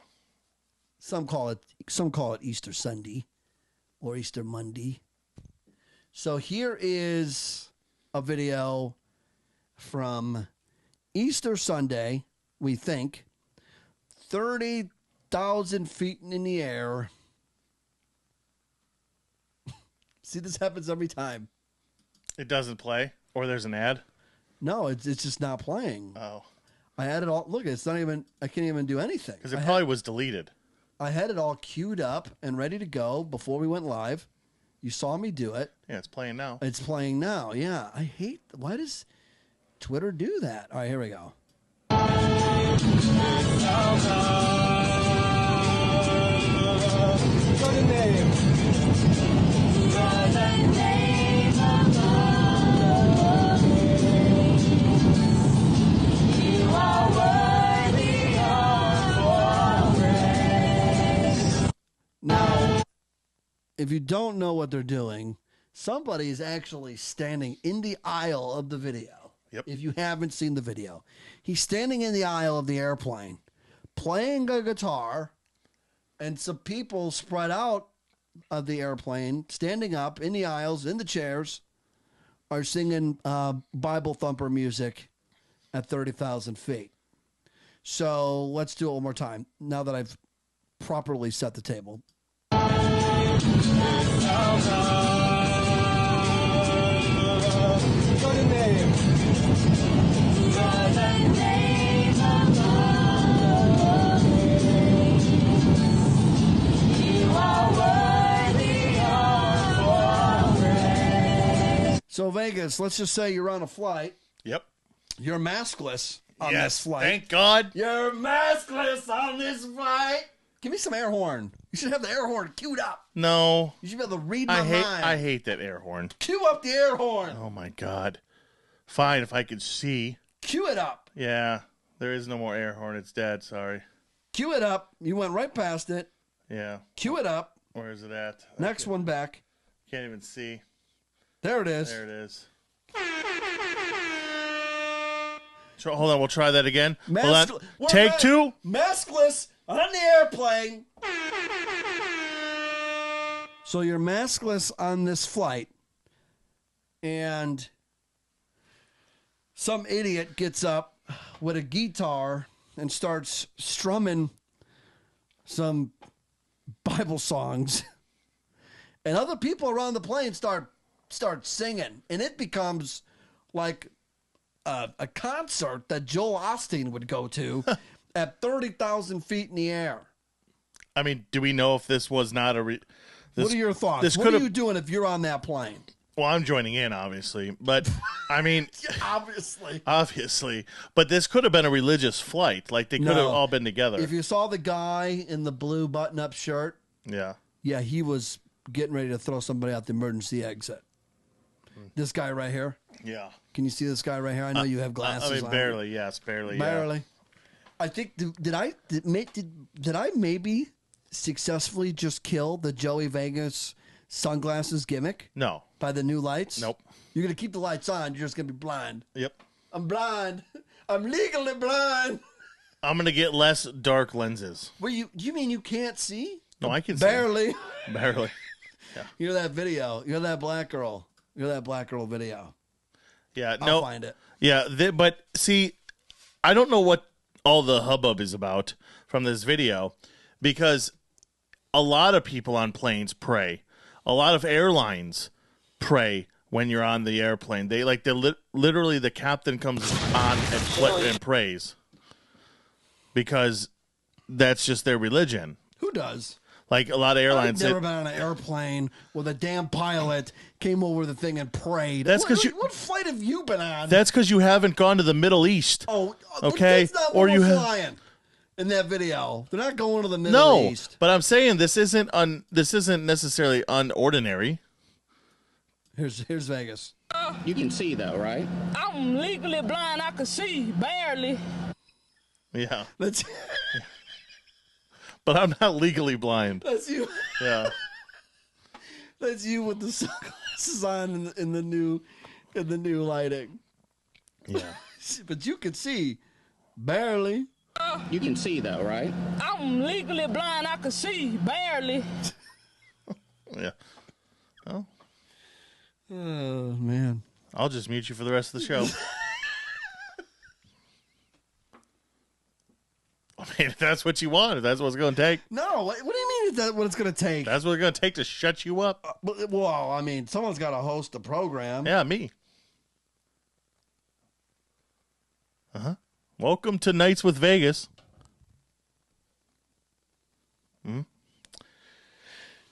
Some call it Easter Sunday or Easter Monday. So here is a video from Easter Sunday, we think. 30,000 feet in the air. See, this happens every time. It doesn't play? Or there's an ad? No, it's just not playing. Oh. I had it all. Look, it's not even. I can't even do anything. Because it probably was deleted. I had it all queued up and ready to go before we went live. You saw me do it. Yeah, it's playing now. It's playing now. Yeah, I hate. Why does Twitter do that? All right, here we go. Now, if you don't know what they're doing, somebody is actually standing in the aisle of the video. Yep. If you haven't seen the video, he's standing in the aisle of the airplane, playing a guitar, and some people spread out of the airplane, standing up in the aisles, in the chairs, are singing Bible thumper music at 30,000 feet. So let's do it one more time. Now that I've properly set the table. So Vegas, let's just say you're on a flight. Yep. You're maskless on Yes, this flight. thank God. You're maskless on this flight. Give me some air horn. You should have the air horn queued up. No. You should be able to read my mind. I hate that air horn. Cue up the air horn. Oh, my God. Fine, if I could see. Cue it up. Yeah, there is no more air horn. It's dead, sorry. Cue it up. You went right past it. Yeah. Cue it up. Where is it at? Next one back. Can't even see. There it is. There it is. Hold on, we'll try that again. Hold on. Take two. Maskless on the airplane. So you're maskless on this flight, and some idiot gets up with a guitar and starts strumming some Bible songs, and other people around the plane start singing, and it becomes like a concert that Joel Osteen would go to at 30,000 feet in the air. I mean, do we know if this was not a... What are your thoughts? What are you doing if you're on that plane? Well, I'm joining in, obviously. But, I mean... Obviously. Obviously. But this could have been a religious flight. Like, they could have all been together. If you saw the guy in the blue button-up shirt... Yeah. Yeah, he was getting ready to throw somebody out the emergency exit. This guy right here? Yeah. Can you see this guy right here? I know you have glasses on. I mean, barely, yes, barely. Barely. Yeah. I think, did I maybe successfully just kill the Joey Vegas sunglasses gimmick? No. By the new lights? Nope. You're going to keep the lights on. You're just going to be blind. Yep. I'm blind. I'm legally blind. I'm going to get less dark lenses. Well, you mean you can't see? No, I can Barely. see. Barely. Yeah. You're that video. You're that black girl. You're that black girl video. Yeah, I'll find it. Yeah, but see, I don't know what all the hubbub is about from this video, because a lot of people on planes pray. A lot of airlines pray when you're on the airplane. They literally the captain comes on and prays because that's just their religion. Who does? Like a lot of airlines. I've never been on an airplane where the damn pilot came over the thing and prayed. That's because what flight have you been on? That's because you haven't gone to the Middle East. Oh, okay. That's not or you flying in that video. They're not going to the Middle East. No, but I'm saying this isn't necessarily unordinary. Here's Vegas. You can see though, right? I'm legally blind. I can see barely. Yeah. That's. But I'm not legally blind. That's you. Yeah. That's you with the sunglasses on in the new lighting. Yeah. But you can see barely. You can see though, right? I'm legally blind. I can see barely. Yeah. Oh. Oh man. I'll just mute you for the rest of the show. I mean, if that's what you want, if that's what it's going to take. No, what do you mean? Is that what it's going to take? That's what it's going to take to shut you up. Well, I mean, someone's got to host the program. Yeah, me. Welcome to Nights with Vegas.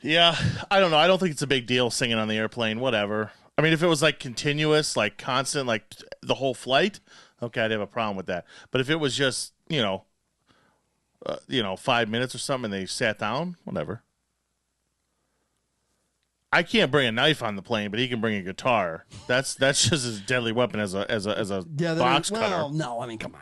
Yeah, I don't know. I don't think it's a big deal singing on the airplane. Whatever. I mean, if it was like continuous, like constant, like the whole flight, okay, I'd have a problem with that. But if it was just, 5 minutes or something, and they sat down, whatever. I can't bring a knife on the plane, but he can bring a guitar. That's just as deadly weapon as a box cutter. Well, no, I mean, come on.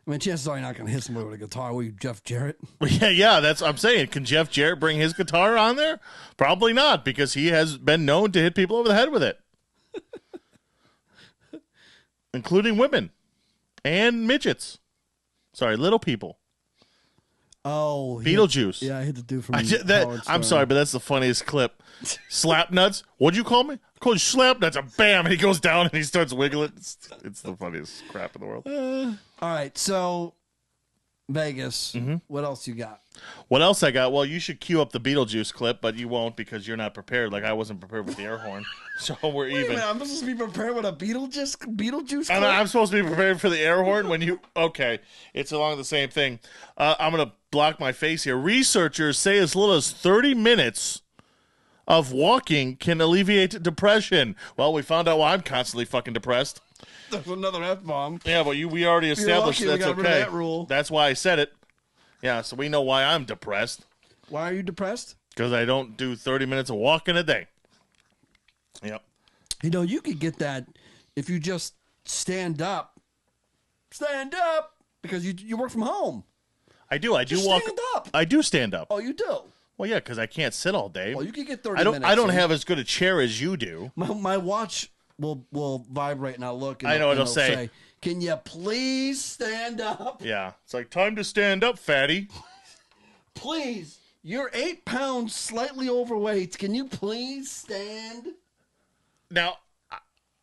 I mean, chances are you're not going to hit somebody with a guitar. Were you Jeff Jarrett? Yeah, that's what I'm saying. Can Jeff Jarrett bring his guitar on there? Probably not, because he has been known to hit people over the head with it. Including women and midgets. Sorry, little people. Oh, Beetlejuice. Yeah, I hit the dude from I'm sorry, but that's the funniest clip. Slap nuts. What'd you call me? I called you slap nuts. And bam, and he goes down and he starts wiggling. It's the funniest crap in the world. All right, so Vegas. What else you got? What else I got? Well, you should cue up the Beetlejuice clip, but you won't because you're not prepared. Like I wasn't prepared with the air horn, so we're Wait a even. minute, I'm supposed to be prepared with a Beetlejuice clip? I'm supposed to be prepared for the air horn when you. Okay, it's along the same thing. I'm gonna block my face here. Researchers say as little as 30 minutes of walking can alleviate depression. Well, we found out why I'm constantly fucking depressed. That's another F-bomb. Yeah, but we already established lucky we that's got rid of okay. that rule. That's why I said it. Yeah, so we know why I'm depressed. Why are you depressed? Because I don't do 30 minutes of walking a day. Yep. You know, you could get that if you just stand up. Stand up! Because you work from home. I do. I do Just walk. stand up. I do stand up. Oh, you do? Well, yeah, because I can't sit all day. Well, you could get 30 I don't. minutes. I don't in. have as good a chair as you do. My watch will vibrate and I'll look. And I know what and it'll say. Can you please stand up? Yeah, it's like time to stand up, fatty. Please. You're 8 pounds, slightly overweight. Can you please stand? Now,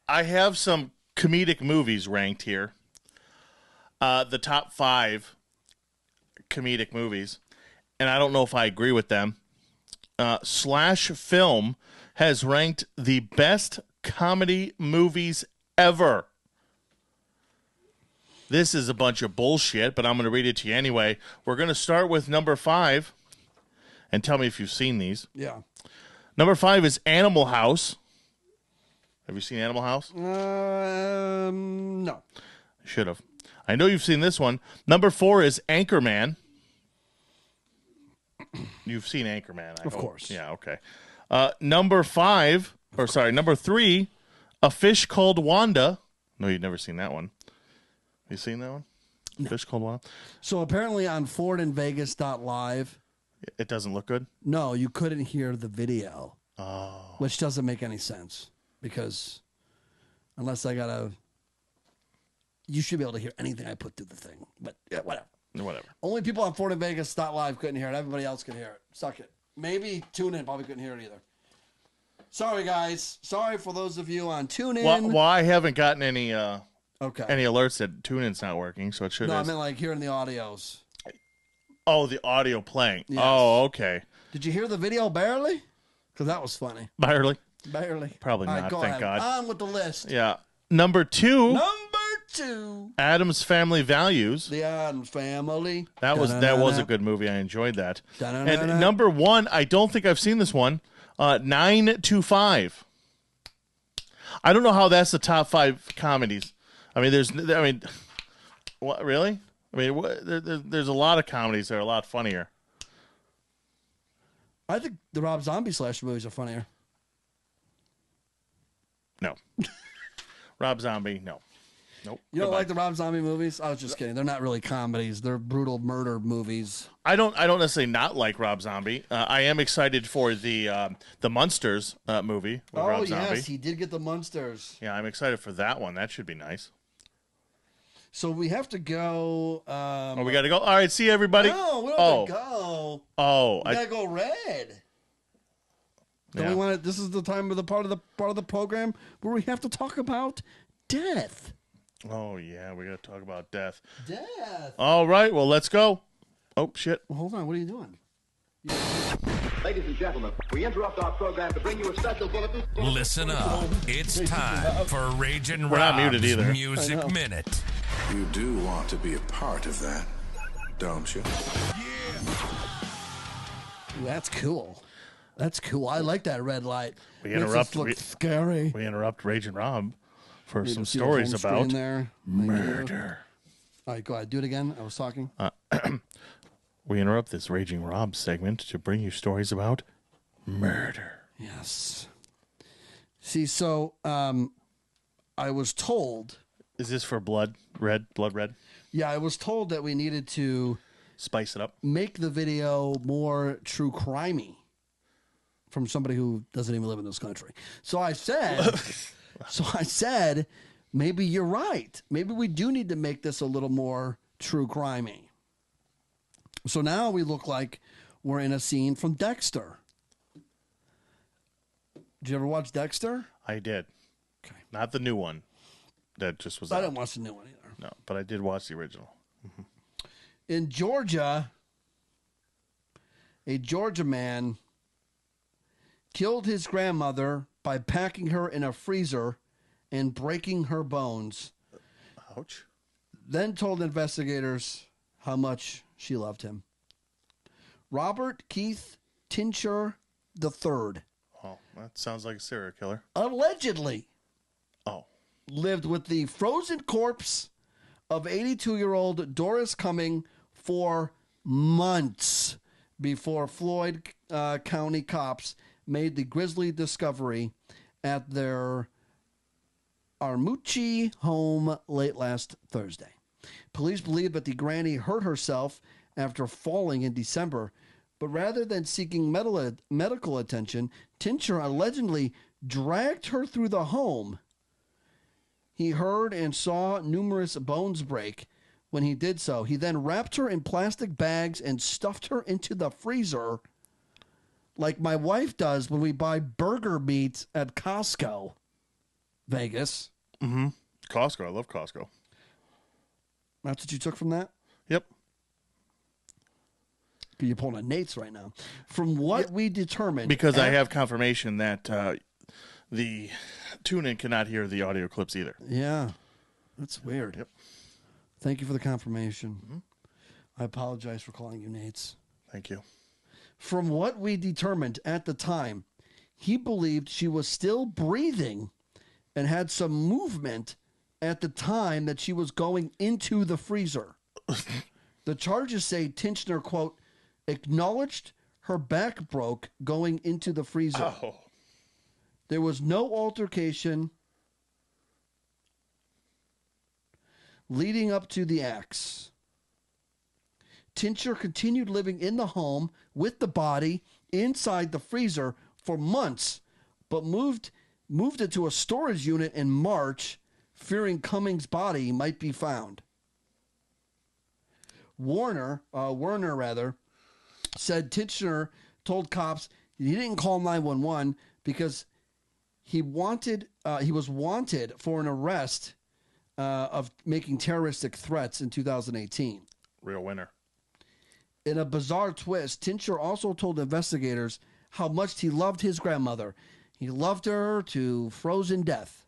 I have some comedic movies ranked here. The top 5 comedic movies, and I don't know if I agree with them. Slash Film has ranked the best comedy movies ever. This is a bunch of bullshit, but I'm going to read it to you anyway. We're going to start with number 5, and tell me if you've seen these. Yeah. Number 5 is Animal House. Have you seen Animal House? No. Should have. I know you've seen this one. Number 4 is Anchorman. You've seen Anchorman, I Of hope. course. Yeah, okay. Number 3, A Fish Called Wanda. No, you've never seen that one. You seen that one? No. Fish Called Wanda? So apparently on FordInVegas.live, It doesn't look good? no, you couldn't hear the video. Oh. Which doesn't make any sense. Because unless you should be able to hear anything I put through the thing. But yeah, whatever. Whatever. Only people on FordInVegas.live couldn't hear it. Everybody else could hear it. Suck it. Maybe TuneIn probably couldn't hear it either. Sorry, guys. Sorry for those of you on TuneIn. Well, I haven't gotten any Okay. any alerts that TuneIn's not working, so it should. No, I meant like hearing the audios. Oh, the audio playing. Yes. Oh, okay. Did you hear the video barely? Because that was funny. Barely. Barely. Probably All right, not, go thank ahead. God. On with the list. Yeah. Number 2. Number 2. Adam's Family Values. The Addams Family. That was a good movie. I enjoyed that. Da-na-na-na. And number 1, I don't think I've seen this one. 9 to 5. I don't know how that's the top 5 comedies. I mean, what really? I mean, there's a lot of comedies that are a lot funnier. I think the Rob Zombie slash movies are funnier. No. Rob Zombie, no. Nope. You don't Goodbye. like the Rob Zombie movies? I was just kidding. They're not really comedies. They're brutal murder movies. I don't necessarily not like Rob Zombie. I am excited for the Munsters movie with Rob Zombie. Yes, he did get the Munsters. Yeah, I'm excited for that one. That should be nice. So we have to go. We got to go. All right, see you, everybody. No, we don't have to go. Oh, We gotta go red. Don't we want to? This is the time of the part of the program where we have to talk about death. Oh yeah, we got to talk about death. Death. All right, well let's go. Oh shit. Well, hold on. What are you doing? Ladies and gentlemen, we interrupt our program to bring you a special bulletin. Listen up. It's time for Raging We're not Rob's muted either. Music Minute. You do want to be a part of that, don't you? Ooh, that's cool. That's cool. I like that red light. We Makes interrupt- us look we- scary. We interrupt Raging Rob for Need some to see the stories home screen about there. murder. All right, go ahead. Do it again. I was talking. We interrupt this Raging Rob segment to bring you stories about murder. Yes. See, so I was told. Is this for blood red? Yeah, I was told that we needed to Spice it up. make the video more true crimey from somebody who doesn't even live in this country. So I said, maybe you're right. Maybe we do need to make this a little more true crimey. So now we look like we're in a scene from Dexter. Did you ever watch Dexter? I did. Okay. Not the new one. That just was. I out. didn't watch the new one either. No, but I did watch the original. In Georgia, a Georgia man killed his grandmother by packing her in a freezer and breaking her bones, Ouch. then told investigators how much she loved him. Robert Keith Tincher III. Oh, that sounds like a serial killer. allegedly Oh. lived with the frozen corpse of 82-year-old Doris Cumming for months before Floyd County cops made the grisly discovery at their Armuchee home late last Thursday. Police believe that the granny hurt herself after falling in December, but rather than seeking medical attention, Tincher allegedly dragged her through the home. He heard and saw numerous bones break. When he did so, he then wrapped her in plastic bags and stuffed her into the freezer like my wife does when we buy burger meat at Costco. Vegas. Mm-hmm. Costco. I love Costco. That's what you took from that? Yep. You're pulling a Nate's right now. From what we determined... Because I have confirmation that the tune-in cannot hear the audio clips either. Yeah. That's weird. Yep. Thank you for the confirmation. I apologize for calling you Nate's. Thank you. From what we determined at the time, he believed she was still breathing and had some movement at the time that she was going into the freezer. The charges say Tinchner, quote, acknowledged her back broke going into the freezer. Oh. There was no altercation leading up to the acts. Tincher continued living in the home with the body inside the freezer for months, but moved it to a storage unit in March, fearing Cummings' body might be found. Werner said Tincher told cops he didn't call 911 because he was wanted for an arrest of making terroristic threats in 2018. Real winner. In a bizarre twist, Tincher also told investigators how much he loved his grandmother. He loved her to frozen death.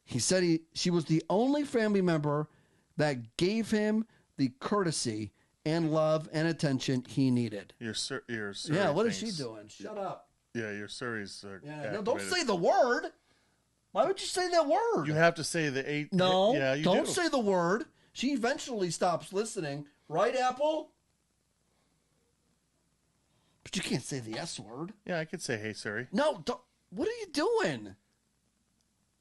He said she was the only family member that gave him the courtesy and love and attention he needed. Your Surrey Yeah, what is thinks- she doing? Shut up. Yeah, your Surrey's No, don't say the word. Why would you say that word? You have to say the 8. No, yeah, you don't do. say the word. She eventually stops listening. Right, Apple? But you can't say the S word. Yeah, I could say, hey, Surrey. No, don't. What are you doing?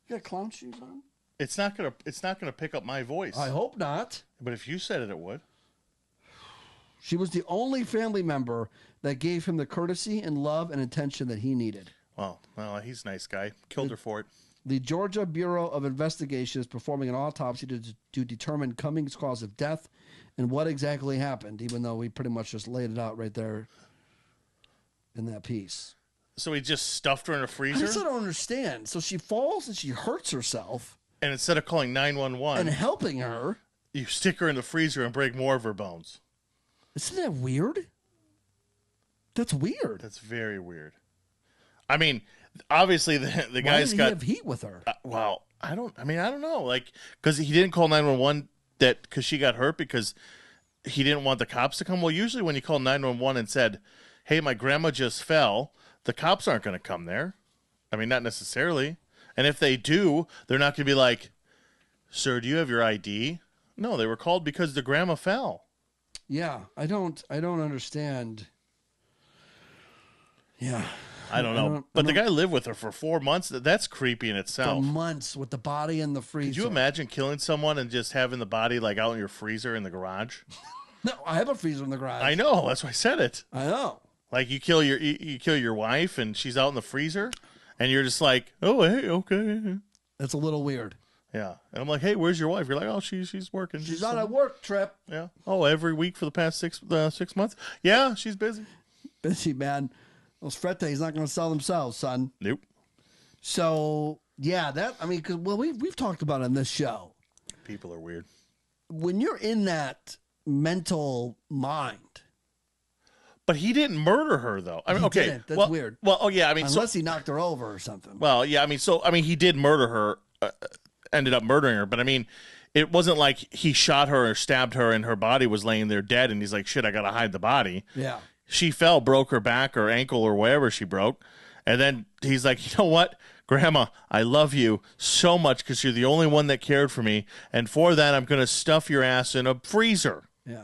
You got clown shoes on? It's not gonna pick up my voice. I hope not. But if you said it, it would. She was the only family member that gave him the courtesy and love and attention that he needed. Well, he's a nice guy. Killed her for it. The Georgia Bureau of Investigation is performing an autopsy to determine Cummings' cause of death and what exactly happened, even though we pretty much just laid it out right there in that piece. So he just stuffed her in a I freezer? just don't understand. So she falls and she hurts herself. And instead of calling 911, and helping her, you stick her in the freezer and break more of her bones. Isn't that weird? That's weird. That's very weird. I mean, obviously the Why guy's did got he have heat with her. Well, I don't know. Like, because he didn't call 911 because she got hurt because he didn't want the cops to come. Well, usually when you call 911 and said, "Hey, my grandma just fell," the cops aren't going to come there. I mean, not necessarily. And if they do, they're not going to be like, "Sir, do you have your ID?" No, they were called because the grandma fell. Yeah, I don't understand. Yeah. I don't know. But the guy lived with her for 4 months. That's creepy in itself. For months with the body in the freezer. Could you imagine killing someone and just having the body like out in your freezer in the garage? No, I have a freezer in the garage. I know. That's why I said it. I know. Like you kill your wife and she's out in the freezer, and you're just like, oh hey, okay. That's a little weird. Yeah, and I'm like, hey, where's your wife? You're like, oh, she's working. She's on a work trip. Yeah. Oh, every week for the past 6 months. Yeah, she's busy. Busy, man. Those Fretes not going to sell themselves, son. Nope. So yeah, because we've talked about it on this show. People are weird. When you're in that mental mind. But he didn't murder her, though. I mean, He okay, didn't. That's weird. Well, oh yeah, I mean, unless he knocked her over or something. Well, yeah, I mean, he did murder her. Ended up murdering her, but I mean, it wasn't like he shot her or stabbed her and her body was laying there dead, and he's like, "Shit, I gotta hide the body." Yeah. She fell, broke her back or ankle or whatever she broke, And then he's like, you know what, Grandma, I love you so much because you're the only one that cared for me. And for that, I'm going to stuff your ass in a freezer. Yeah.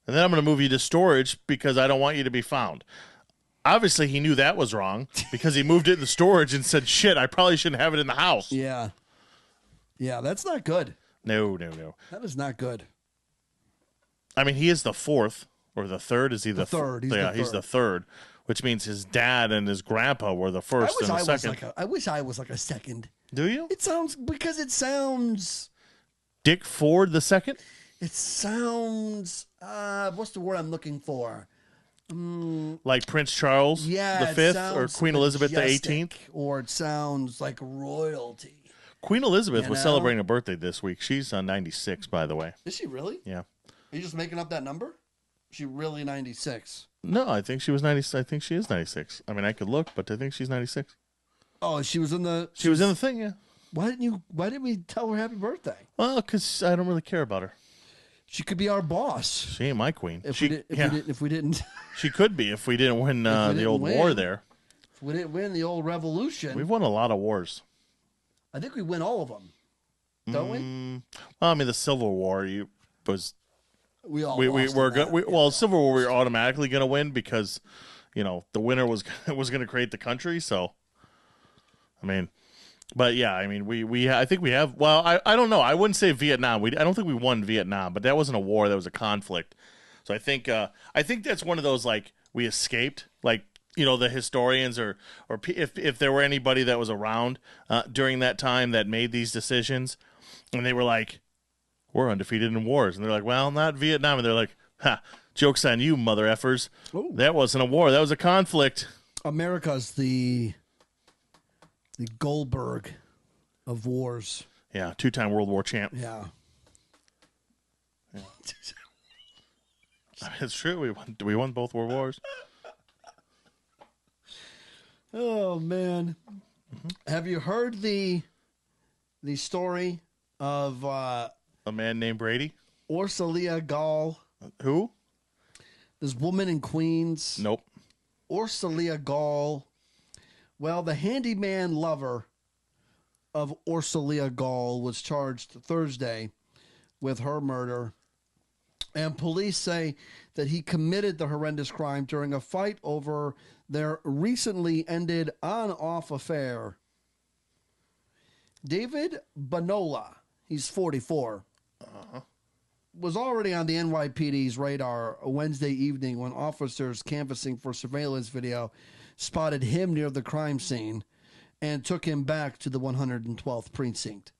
And then I'm going to move you to storage because I don't want you to be found. Obviously, he knew that was wrong because he moved it in the storage and said, shit, I probably shouldn't have it in the house. Yeah. Yeah, that's not good. No. That is not good. I mean, he is the fourth or the third. Is he the third? He's the third, which means his dad and his grandpa were the first and the second. I wish I was like a second. Do you? It sounds Dick Ford the second? It sounds what's the word I'm looking for? Like Prince Charles Yeah, the fifth or Queen Elizabeth the 18th? Or it sounds like royalty. Queen Elizabeth You was know? celebrating a birthday this week. She's 96, by the way. Is she really? Yeah. Are you just making up that number? Is she really 96? No, I think she was 90. I think she is 96. I mean, I could look, but I think she's 96. Oh, she was in the. She was in the thing, yeah. Why didn't we tell her happy birthday? Well, because I don't really care about her. She could be our boss. She ain't my queen. If we didn't. She could be if we didn't win the old war there. If we didn't win the old revolution. We've won a lot of wars. I think we win all of them. Don't we? Well, I mean, the Civil War We all we lost were in that. good. Well, Civil War we were automatically going to win because, the winner was going to create the country. So, I mean, but yeah, I mean, I think we have. Well, I don't know. I wouldn't say Vietnam. I don't think we won Vietnam, but that wasn't a war. That was a conflict. So I think that's one of those like we escaped. Like the historians or if there were anybody that was around during that time that made these decisions, and they were like, we're undefeated in wars. And they're like, well, not Vietnam. And they're like, ha, joke's on you, mother effers. Ooh. That wasn't a war. That was a conflict. America's the Goldberg of wars. Yeah, 2-time World War champ. Yeah. It's true. We won both world wars. Oh, man. Mm-hmm. Have you heard the story of... a man named Brady? Orsolya Gaal. Who? This woman in Queens. Nope. Orsolya Gaal. Well, the handyman lover of Orsolya Gaal was charged Thursday with her murder. And police say that he committed the horrendous crime during a fight over their recently ended on-off affair. David Bonola, he's 44. Was already on the NYPD's radar Wednesday evening when officers canvassing for surveillance video spotted him near the crime scene and took him back to the 112th precinct.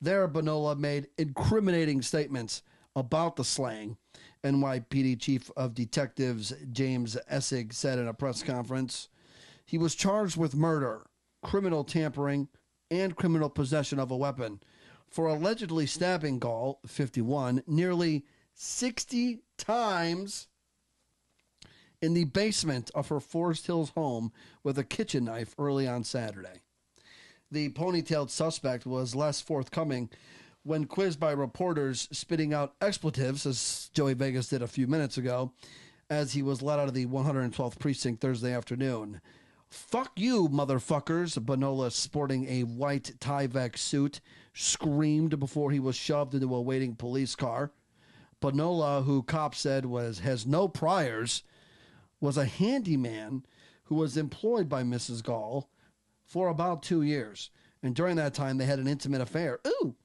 There, Bonola made incriminating statements about the slaying. NYPD Chief of Detectives James Essig said in a press conference, he was charged with murder, criminal tampering, and criminal possession of a weapon for allegedly stabbing Gaal, 51, nearly 60 times in the basement of her Forest Hills home with a kitchen knife early on Saturday. The ponytailed suspect was less forthcoming when quizzed by reporters, spitting out expletives, as Joey Vegas did a few minutes ago, as he was let out of the 112th precinct Thursday afternoon. Fuck you, motherfuckers, Bonola, sporting a white Tyvek suit, screamed before he was shoved into a waiting police car. Bonola, who cops said has no priors, was a handyman who was employed by Mrs. Gaal for about 2 years. And during that time, they had an intimate affair. Ooh!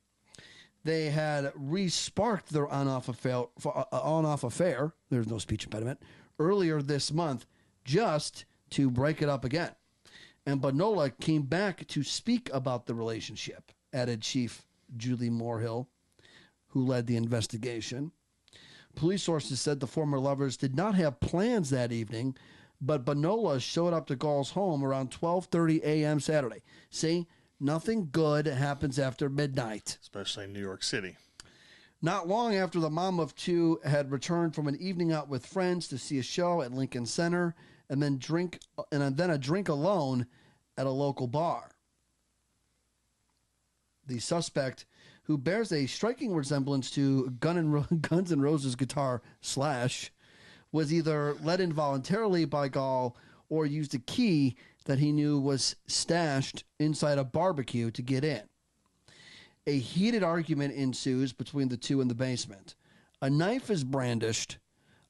They had re-sparked their on-off affair, there's no speech impediment, earlier this month, just to break it up again. And Bonola came back to speak about the relationship, added Chief Julie Moorhill, who led the investigation. Police sources said the former lovers did not have plans that evening, but Bonola showed up to Gaal's home around 12:30 a.m. Saturday. See, nothing good happens after midnight. Especially in New York City. Not long after the mom of two had returned from an evening out with friends to see a show at Lincoln Center, and then a drink alone at a local bar. The suspect, who bears a striking resemblance to Guns N' Roses guitar Slash, was either let in voluntarily by Gaal or used a key that he knew was stashed inside a barbecue to get in. A heated argument ensues between the two in the basement. A knife is brandished.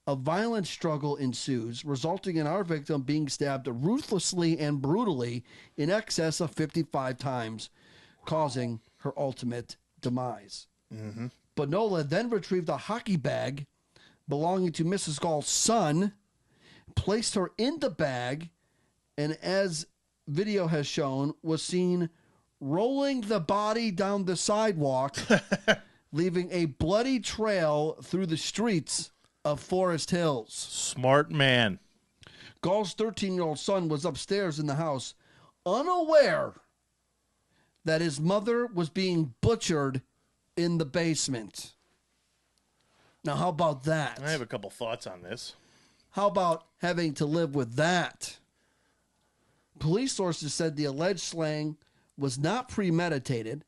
A violent struggle ensues, resulting in our victim being stabbed ruthlessly and brutally in excess of 55 times, causing her ultimate demise. Mm-hmm. Bonola then retrieved a hockey bag belonging to Mrs. Gall's son, placed her in the bag, and as video has shown, was seen rolling the body down the sidewalk, leaving a bloody trail through the streets of Forest Hills. Smart man. Gall's 13-year-old son was upstairs in the house, unaware that his mother was being butchered in the basement. Now, how about that? I have a couple thoughts on this. How about having to live with that? Police sources said the alleged slaying was not premeditated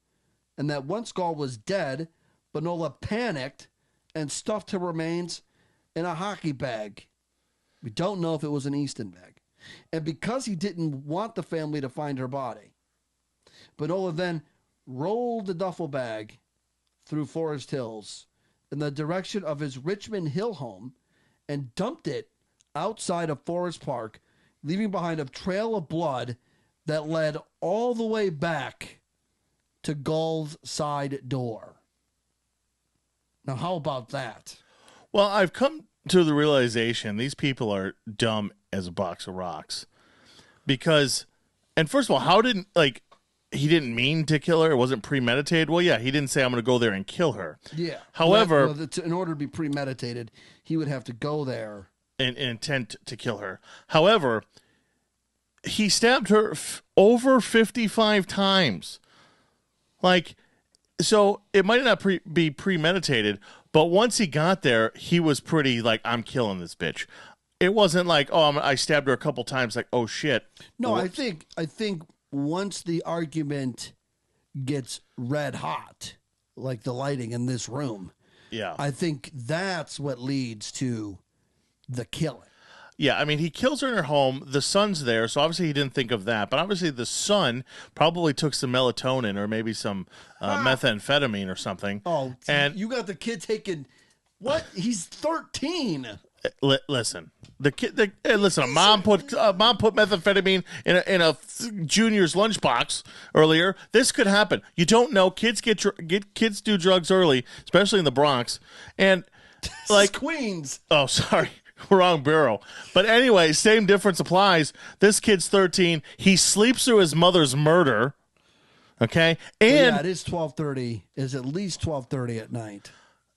and that once Gall was dead, Bonola panicked and stuffed her remains in a hockey bag. We don't know if it was an Easton bag. And because he didn't want the family to find her body, Bonola then rolled the duffel bag through Forest Hills in the direction of his Richmond Hill home and dumped it outside of Forest Park, leaving behind a trail of blood that led all the way back to Gall's side door. Now, how about that? Well, I've come to the realization these people are dumb as a box of rocks. Because, and first of all, how didn't, like, he didn't mean to kill her? It wasn't premeditated? Well, yeah, he didn't say, I'm going to go there and kill her. Yeah. However, in order to be premeditated, he would have to go there. And intent to kill her. However, he stabbed her over 55 times. Like, so it might not be premeditated, but once he got there, he was pretty like, I'm killing this bitch. It wasn't like, oh, I stabbed her a couple times, like, oh shit. No, Whoops. I think once the argument gets red hot, like the lighting in this room, yeah, I think that's what leads to the killing. Yeah, I mean, he kills her in her home. The son's there, so obviously he didn't think of that. But obviously the son probably took some melatonin or maybe some methamphetamine or something. Oh, and you got the kid taking what? He's 13. Listen, the kid. Listen, mom put methamphetamine in a junior's lunchbox earlier. This could happen. You don't know. Kids kids do drugs early, especially in the Bronx, and like Queens. Oh, sorry. Wrong bureau. But anyway, same difference applies. This kid's 13. He sleeps through his mother's murder. Okay? And it is 12:30. Is at least 12:30 at night.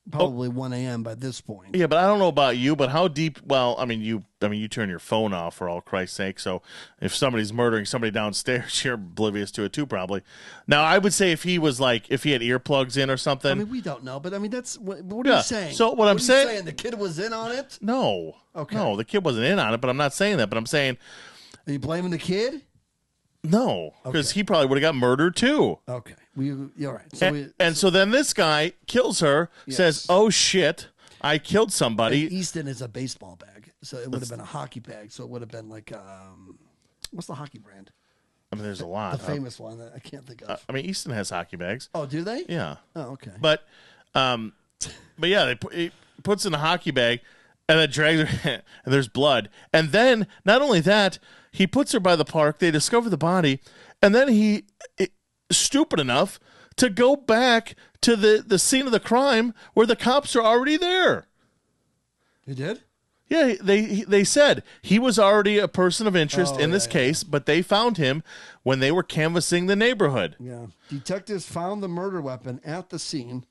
Probably 1 a.m. by this point. Yeah, but I don't know about you, but how deep? Well, I mean, you turn your phone off for all Christ's sake. So if somebody's murdering somebody downstairs, you're oblivious to it too, probably. Now, I would say if he had earplugs in or something. I mean, we don't know, but I mean, that's what are you saying? So what I'm saying, the kid was in on it? No, okay, no, the kid wasn't in on it. But I'm not saying that. But I'm saying, are you blaming the kid? No, because he probably would have got murdered too. Okay, all right. So so then this guy kills her, says, "Oh shit, I killed somebody." And Easton is a baseball bag, so it would have been a hockey bag. So it would have been like, what's the hockey brand? I mean, there's a lot. The famous one that I can't think of. I mean, Easton has hockey bags. Oh, do they? Yeah. Oh, okay. But yeah, he puts in a hockey bag and then drags her, and there's blood. And then not only that, he puts her by the park. They discover the body, and then he stupid enough to go back to the scene of the crime where the cops are already there. He did? Yeah, they said he was already a person of interest in this case, but they found him when they were canvassing the neighborhood. Yeah. Detectives found the murder weapon at the scene,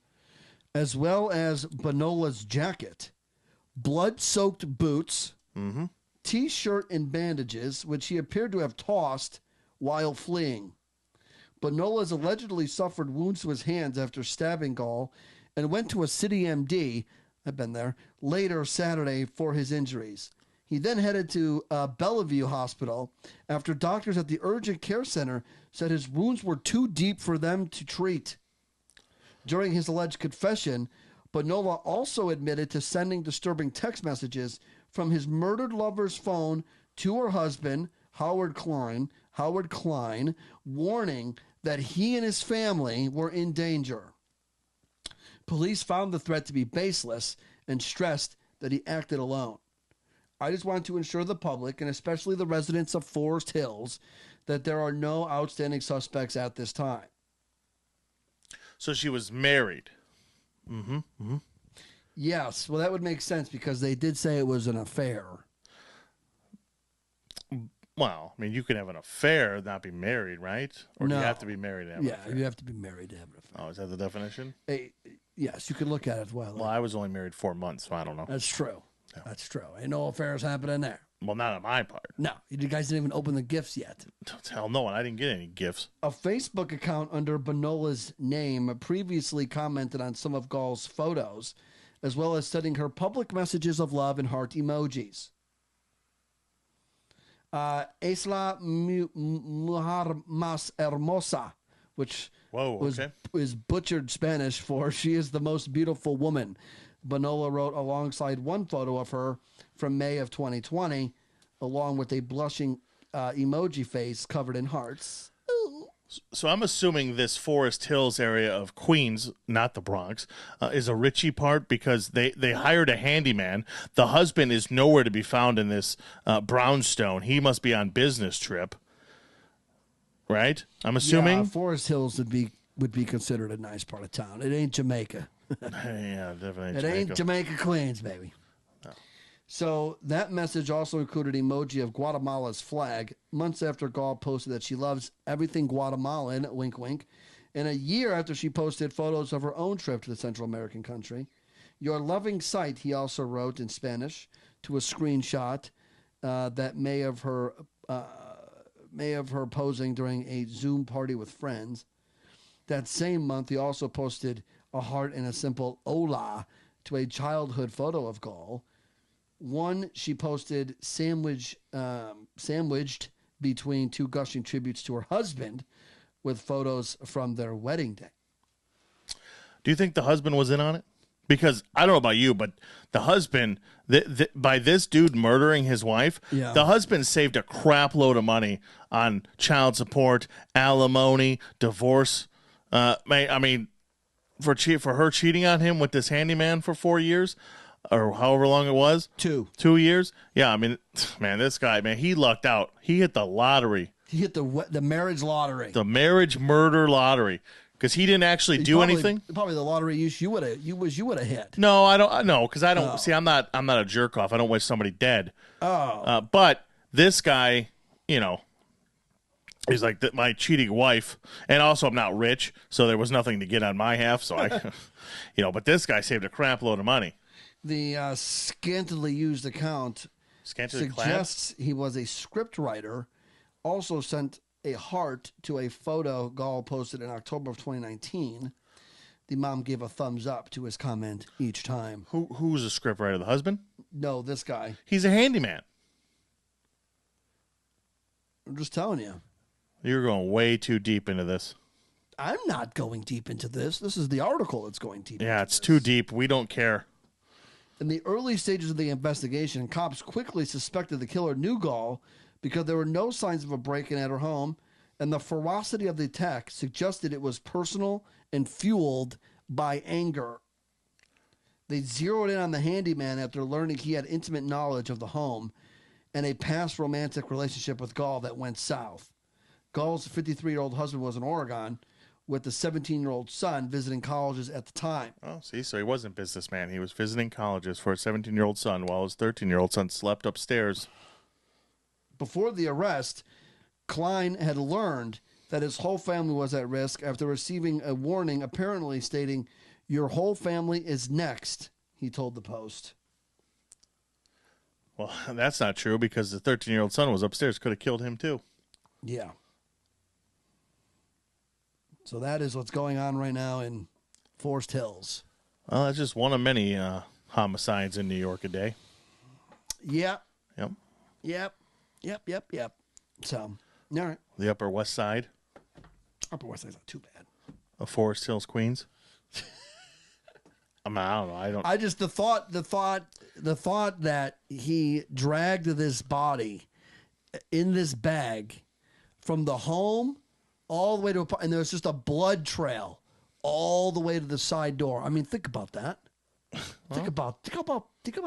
as well as Bonola's jacket, blood-soaked boots, T-shirt and bandages, which he appeared to have tossed while fleeing. Bonola's allegedly suffered wounds to his hands after stabbing Gall and went to a city MD, I've been there, later Saturday for his injuries. He then headed to Bellevue Hospital after doctors at the urgent care center said his wounds were too deep for them to treat. During his alleged confession, Bonola also admitted to sending disturbing text messages from his murdered lover's phone to her husband, Howard Klein, warning that he and his family were in danger. Police found the threat to be baseless and stressed that he acted alone. I just want to ensure the public, and especially the residents of Forest Hills, that there are no outstanding suspects at this time. So she was married. Yes, well, that would make sense because they did say it was an affair. Well, I mean, you can have an affair, not be married, right? Or do No. you have to be married to have an Yeah, affair? you have to be married to have an affair. Oh, is that the definition? Yes, you could look at it as well. Well, I was only married 4 months, so I don't know. That's true. That's true. Ain't no affairs happening there. Well, not on my part. No, you guys didn't even open the gifts yet. Hell no, and I didn't get any gifts. A Facebook account under Bonola's name previously commented on some of Gaal's photos, as well as sending her public messages of love and heart emojis. Isla Mujer Más Hermosa, which is butchered Spanish for "she is the most beautiful woman," Bonola wrote alongside one photo of her from May of 2020, along with a blushing emoji face covered in hearts. Ooh. So I'm assuming this Forest Hills area of Queens, not the Bronx, is a Ritchie part because they hired a handyman. The husband is nowhere to be found in this brownstone. He must be on business trip, right? I'm assuming. Yeah, Forest Hills would be considered a nice part of town. It ain't Jamaica. Yeah, definitely. It ain't Jamaica, Queens, baby. No. So that message also included emoji of Guatemala's flag months after Gaal posted that she loves everything Guatemalan, wink, wink, and a year after she posted photos of her own trip to the Central American country. Your loving sight, he also wrote in Spanish, to a screenshot that may of her posing during a Zoom party with friends. That same month, he also posted a heart and a simple hola to a childhood photo of Gaal. One she posted sandwiched between two gushing tributes to her husband with photos from their wedding day. Do you think the husband was in on it? Because I don't know about you, but the husband, by this dude murdering his wife, the husband saved a crap load of money on child support, alimony, divorce. I mean, for her cheating on him with this handyman for 4 years, or however long it was. 2 years. Yeah, I mean, man, this guy, man, he lucked out. He hit the lottery. He hit the marriage lottery. The marriage murder lottery. Because he didn't actually do anything. Probably the lottery you would have hit. No, I don't. No, because I don't. See, I'm not a jerk off. I don't wish somebody dead. Oh. But this guy, you know, he's like my cheating wife, and also I'm not rich, so there was nothing to get on my half. So I, you know, but this guy saved a crap load of money. The scantily used account suggests he was a script writer. Also sent a heart to a photo Gaal posted in October of 2019. The mom gave a thumbs up to his comment each time. Who's a scriptwriter? The husband? No, this guy. He's a handyman. I'm just telling you. You're going way too deep into this. I'm not going deep into this. This is the article that's going deep. Yeah, it's too deep. We don't care. In the early stages of the investigation, cops quickly suspected the killer knew Gaal because there were no signs of a break-in at her home, and the ferocity of the attack suggested it was personal and fueled by anger. They zeroed in on the handyman after learning he had intimate knowledge of the home and a past romantic relationship with Gaal that went south. Gaal's 53-year-old husband was in Oregon with the 17-year-old son visiting colleges at the time. Oh, see, so he wasn't a businessman. He was visiting colleges for a 17-year-old son while his 13-year-old son slept upstairs. Before the arrest, Klein had learned that his whole family was at risk after receiving a warning apparently stating, "Your whole family is next," he told the Post. Well, that's not true because the 13-year-old son was upstairs. Could have killed him too. Yeah. So that is what's going on right now in Forest Hills. Well, that's just one of many homicides in New York a day. Yep. Yep. Yep. So, all right. The Upper West Side. Upper West Side's not too bad. Of Forest Hills, Queens. I mean, I don't know. I just the thought that he dragged this body in this bag from the home all the way to and there's just a blood trail all the way to the side door. I mean, think about that. Think about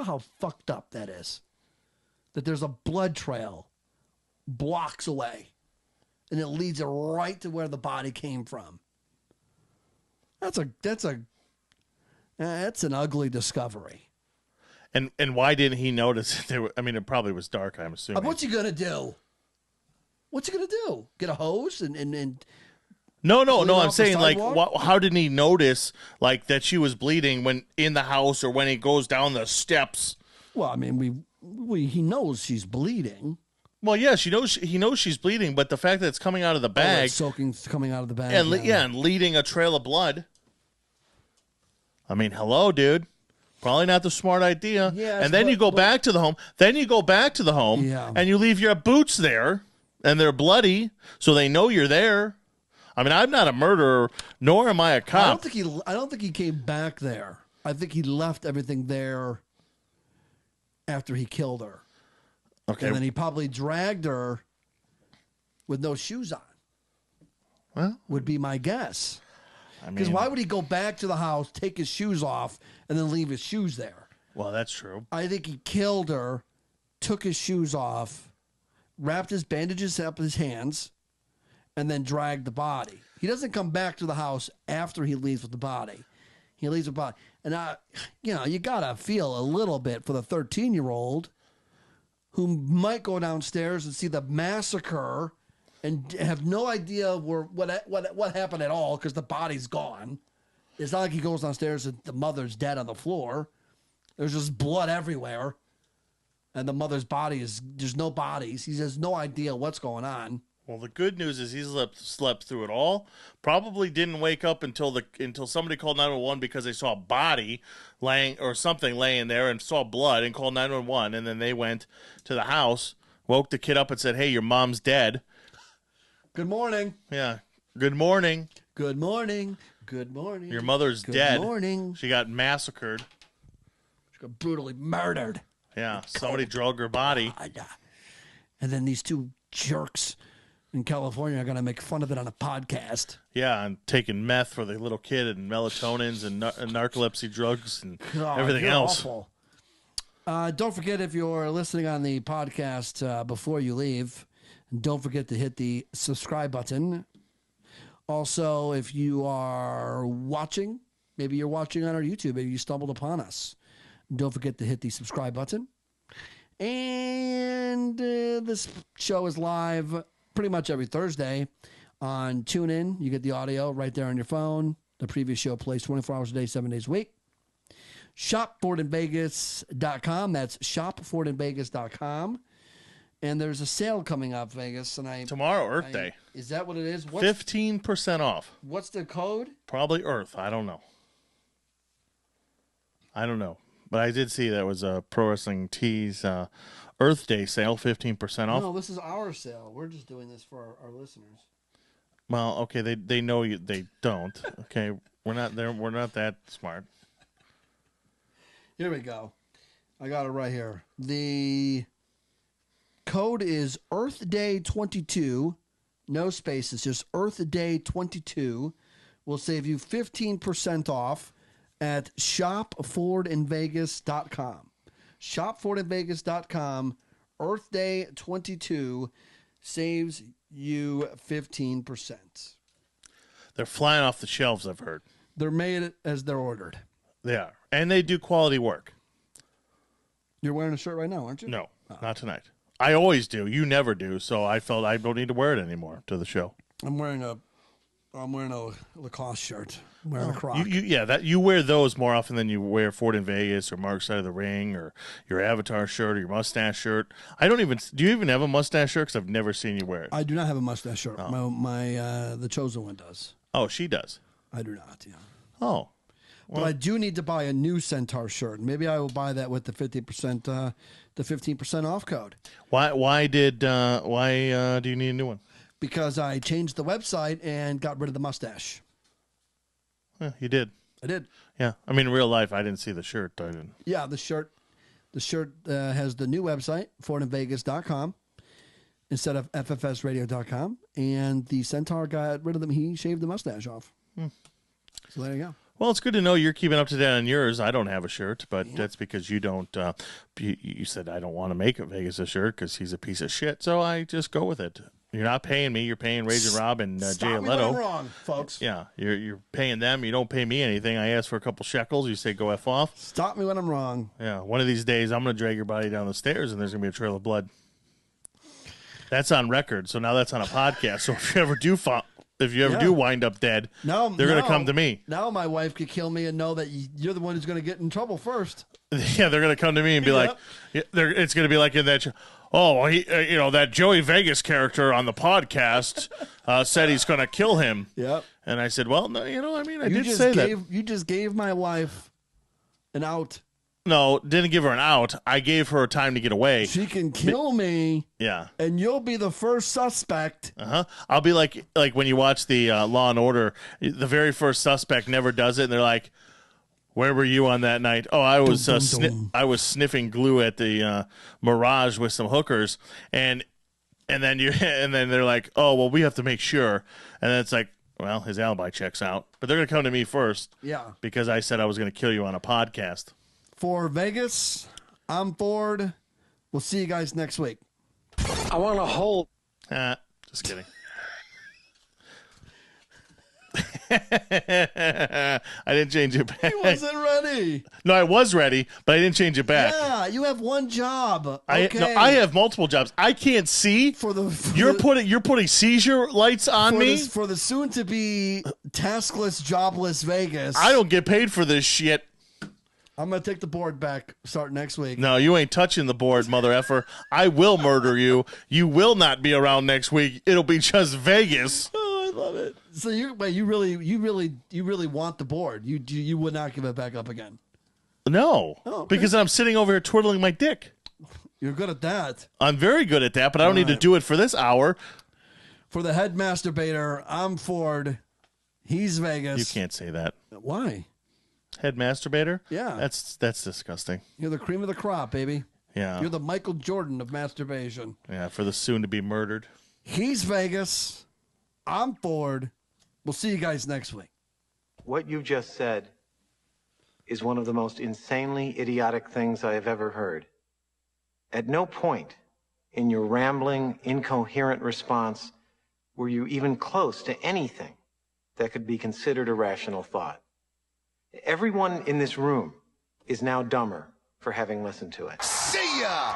how fucked up that is. That there's a blood trail blocks away, and it leads it right to where the body came from. That's an ugly discovery. And why didn't he notice? I mean, it probably was dark, I'm assuming. What's he gonna do? Get a hose and No. clean I'm off the saying, like, sidewalk? how didn't he notice, like, that she was bleeding when in the house or when he goes down the steps? Well, I mean, he knows she's bleeding. Well, yeah, he knows she's bleeding, but the fact that it's coming out of the bag It's soaking, coming out of the bag. and and leading a trail of blood. I mean, hello, dude. Probably not the smart idea. Yes, and then you go back to the home. Yeah. And you leave your boots there, and they're bloody, so they know you're there. I mean, I'm not a murderer, nor am I a cop. I don't think he came back there. I think he left everything there after he killed her. Okay. And then he probably dragged her with no shoes on. Well, would be my guess. I Because mean, why would he go back to the house, take his shoes off, and then leave his shoes there? well, that's true. I think he killed her, took his shoes off, wrapped his bandages up his hands, and then dragged the body. He doesn't come back to the house after he leaves with the body. He leaves with the body. And, you got to feel a little bit for the 13-year-old who might go downstairs and see the massacre and have no idea what happened at all because the body's gone. It's not like he goes downstairs and the mother's dead on the floor. There's just blood everywhere. And the mother's body there's no bodies. He has no idea what's going on. Well, the good news is he slept through it all. Probably didn't wake up until somebody called 911 because they saw a body laying there and saw blood and called 911. And then they went to the house, woke the kid up and said, "Hey, your mom's dead." Good morning. Yeah. Good morning. Good morning. Good morning. Your mother's dead. Good morning. She got massacred. She got brutally murdered. Yeah. Somebody drug her body. And then these two jerks in California are going to make fun of it on a podcast. Yeah, and taking meth for the little kid and melatonins and narcolepsy drugs and everything you're else. Awful. Don't forget, if you're listening on the podcast before you leave, don't forget to hit the subscribe button. Also, if you are watching, maybe you're watching on our YouTube, maybe you stumbled upon us, don't forget to hit the subscribe button. And this show is live pretty much every Thursday on TuneIn. You get the audio right there on your phone. The previous show plays 24 hours a day, 7 days a week. ShopFordInVegas.com. That's ShopFordInVegas.com. And there's a sale coming up, Vegas. And Tomorrow, Earth Day. Is that what it is? 15% off. What's the code? Probably Earth. I don't know. But I did see that was a Pro Wrestling Tees Earth Day sale, 15% off. No, this is our sale. We're just doing this for our listeners. Well, okay, they know you. They don't. Okay, we're not there. We're not that smart. Here we go. I got it right here. The code is Earth Day 22. No spaces, just Earth Day 22. Will save you 15% off at shopfordinvegas.com. Shopfordinvegas.com. Earth Day 22 saves you 15%. They're flying off the shelves, I've heard. They're made as they're ordered. They are. And they do quality work. You're wearing a shirt right now, aren't you? No, not tonight. I always do. You never do. So I felt I don't need to wear it anymore to the show. I'm wearing a Lacoste shirt. I'm wearing a Croc. You wear those more often than you wear Ford in Vegas or Mark's Side of the Ring or your Avatar shirt or your mustache shirt. Do you even have a mustache shirt? Because I've never seen you wear it. I do not have a mustache shirt. My the chosen one does. Oh, she does. I do not. Yeah. Oh. But I do need to buy a new Centaur shirt. Maybe I will buy that with the 15% off code. Why do you need a new one? Because I changed the website and got rid of the mustache. Yeah, you did. I did. Yeah. I mean, in real life, I didn't see the shirt. I didn't. Yeah, the shirt has the new website, FordInVegas.com. instead of ffsradio.com. And the Centaur got rid of them. He shaved the mustache off. So there you go. Well, it's good to know you're keeping up to date on yours. I don't have a shirt, but that's because you don't. You said I don't want to make Vegas a shirt because he's a piece of shit. So I just go with it. You're not paying me. You're paying Raging Rob and Jay Stop me Leto. when I'm wrong, folks. Yeah, you're paying them. You don't pay me anything. I ask for a couple shekels. You say go F off. Stop me when I'm wrong. Yeah, one of these days I'm going to drag your body down the stairs and there's going to be a trail of blood. That's on record. So now that's on a podcast. So if you ever do wind up dead, they're going to come to me. Now my wife could kill me and know that you're the one who's going to get in trouble first. Yeah, they're going to come to me and be like, it's going to be like in that. Oh, that Joey Vegas character on the podcast said he's going to kill him. Yep. And I said, well, no, I did just say that. You just gave my wife an out. No, didn't give her an out. I gave her time to get away. She can kill me. Yeah. And you'll be the first suspect. Uh-huh. I'll be like when you watch the Law and Order, the very first suspect never does it, and they're like, where were you on that night? Oh, I was I was sniffing glue at the Mirage with some hookers, and then they're like, oh, well, we have to make sure, and then it's like, well, his alibi checks out, but they're gonna come to me first, because I said I was gonna kill you on a podcast. For Vegas, I'm Ford. We'll see you guys next week. I want to hold. Just kidding. I didn't change it back. He wasn't ready. No, I was ready, but I didn't change it back. Yeah, you have one job. Okay. I have multiple jobs. I can't see. You're putting seizure lights on me for the soon to be taskless, jobless Vegas. I don't get paid for this shit. I'm gonna take the board back. Start next week. No, you ain't touching the board, mother effer. I will murder you. You will not be around next week. It'll be just Vegas. Oh, I love it. So you really want the board? You would not give it back up again? No, okay. Because I'm sitting over here twiddling my dick. You're good at that. I'm very good at that, but I don't need to do it for this hour. For the head masturbator, I'm Ford. He's Vegas. You can't say that. Why? Head masturbator? Yeah. That's disgusting. You're the cream of the crop, baby. Yeah. You're the Michael Jordan of masturbation. Yeah, for the soon to be murdered. He's Vegas. I'm Ford. We'll see you guys next week. What you just said is one of the most insanely idiotic things I have ever heard. At no point in your rambling, incoherent response were you even close to anything that could be considered a rational thought. Everyone in this room is now dumber for having listened to it. See ya!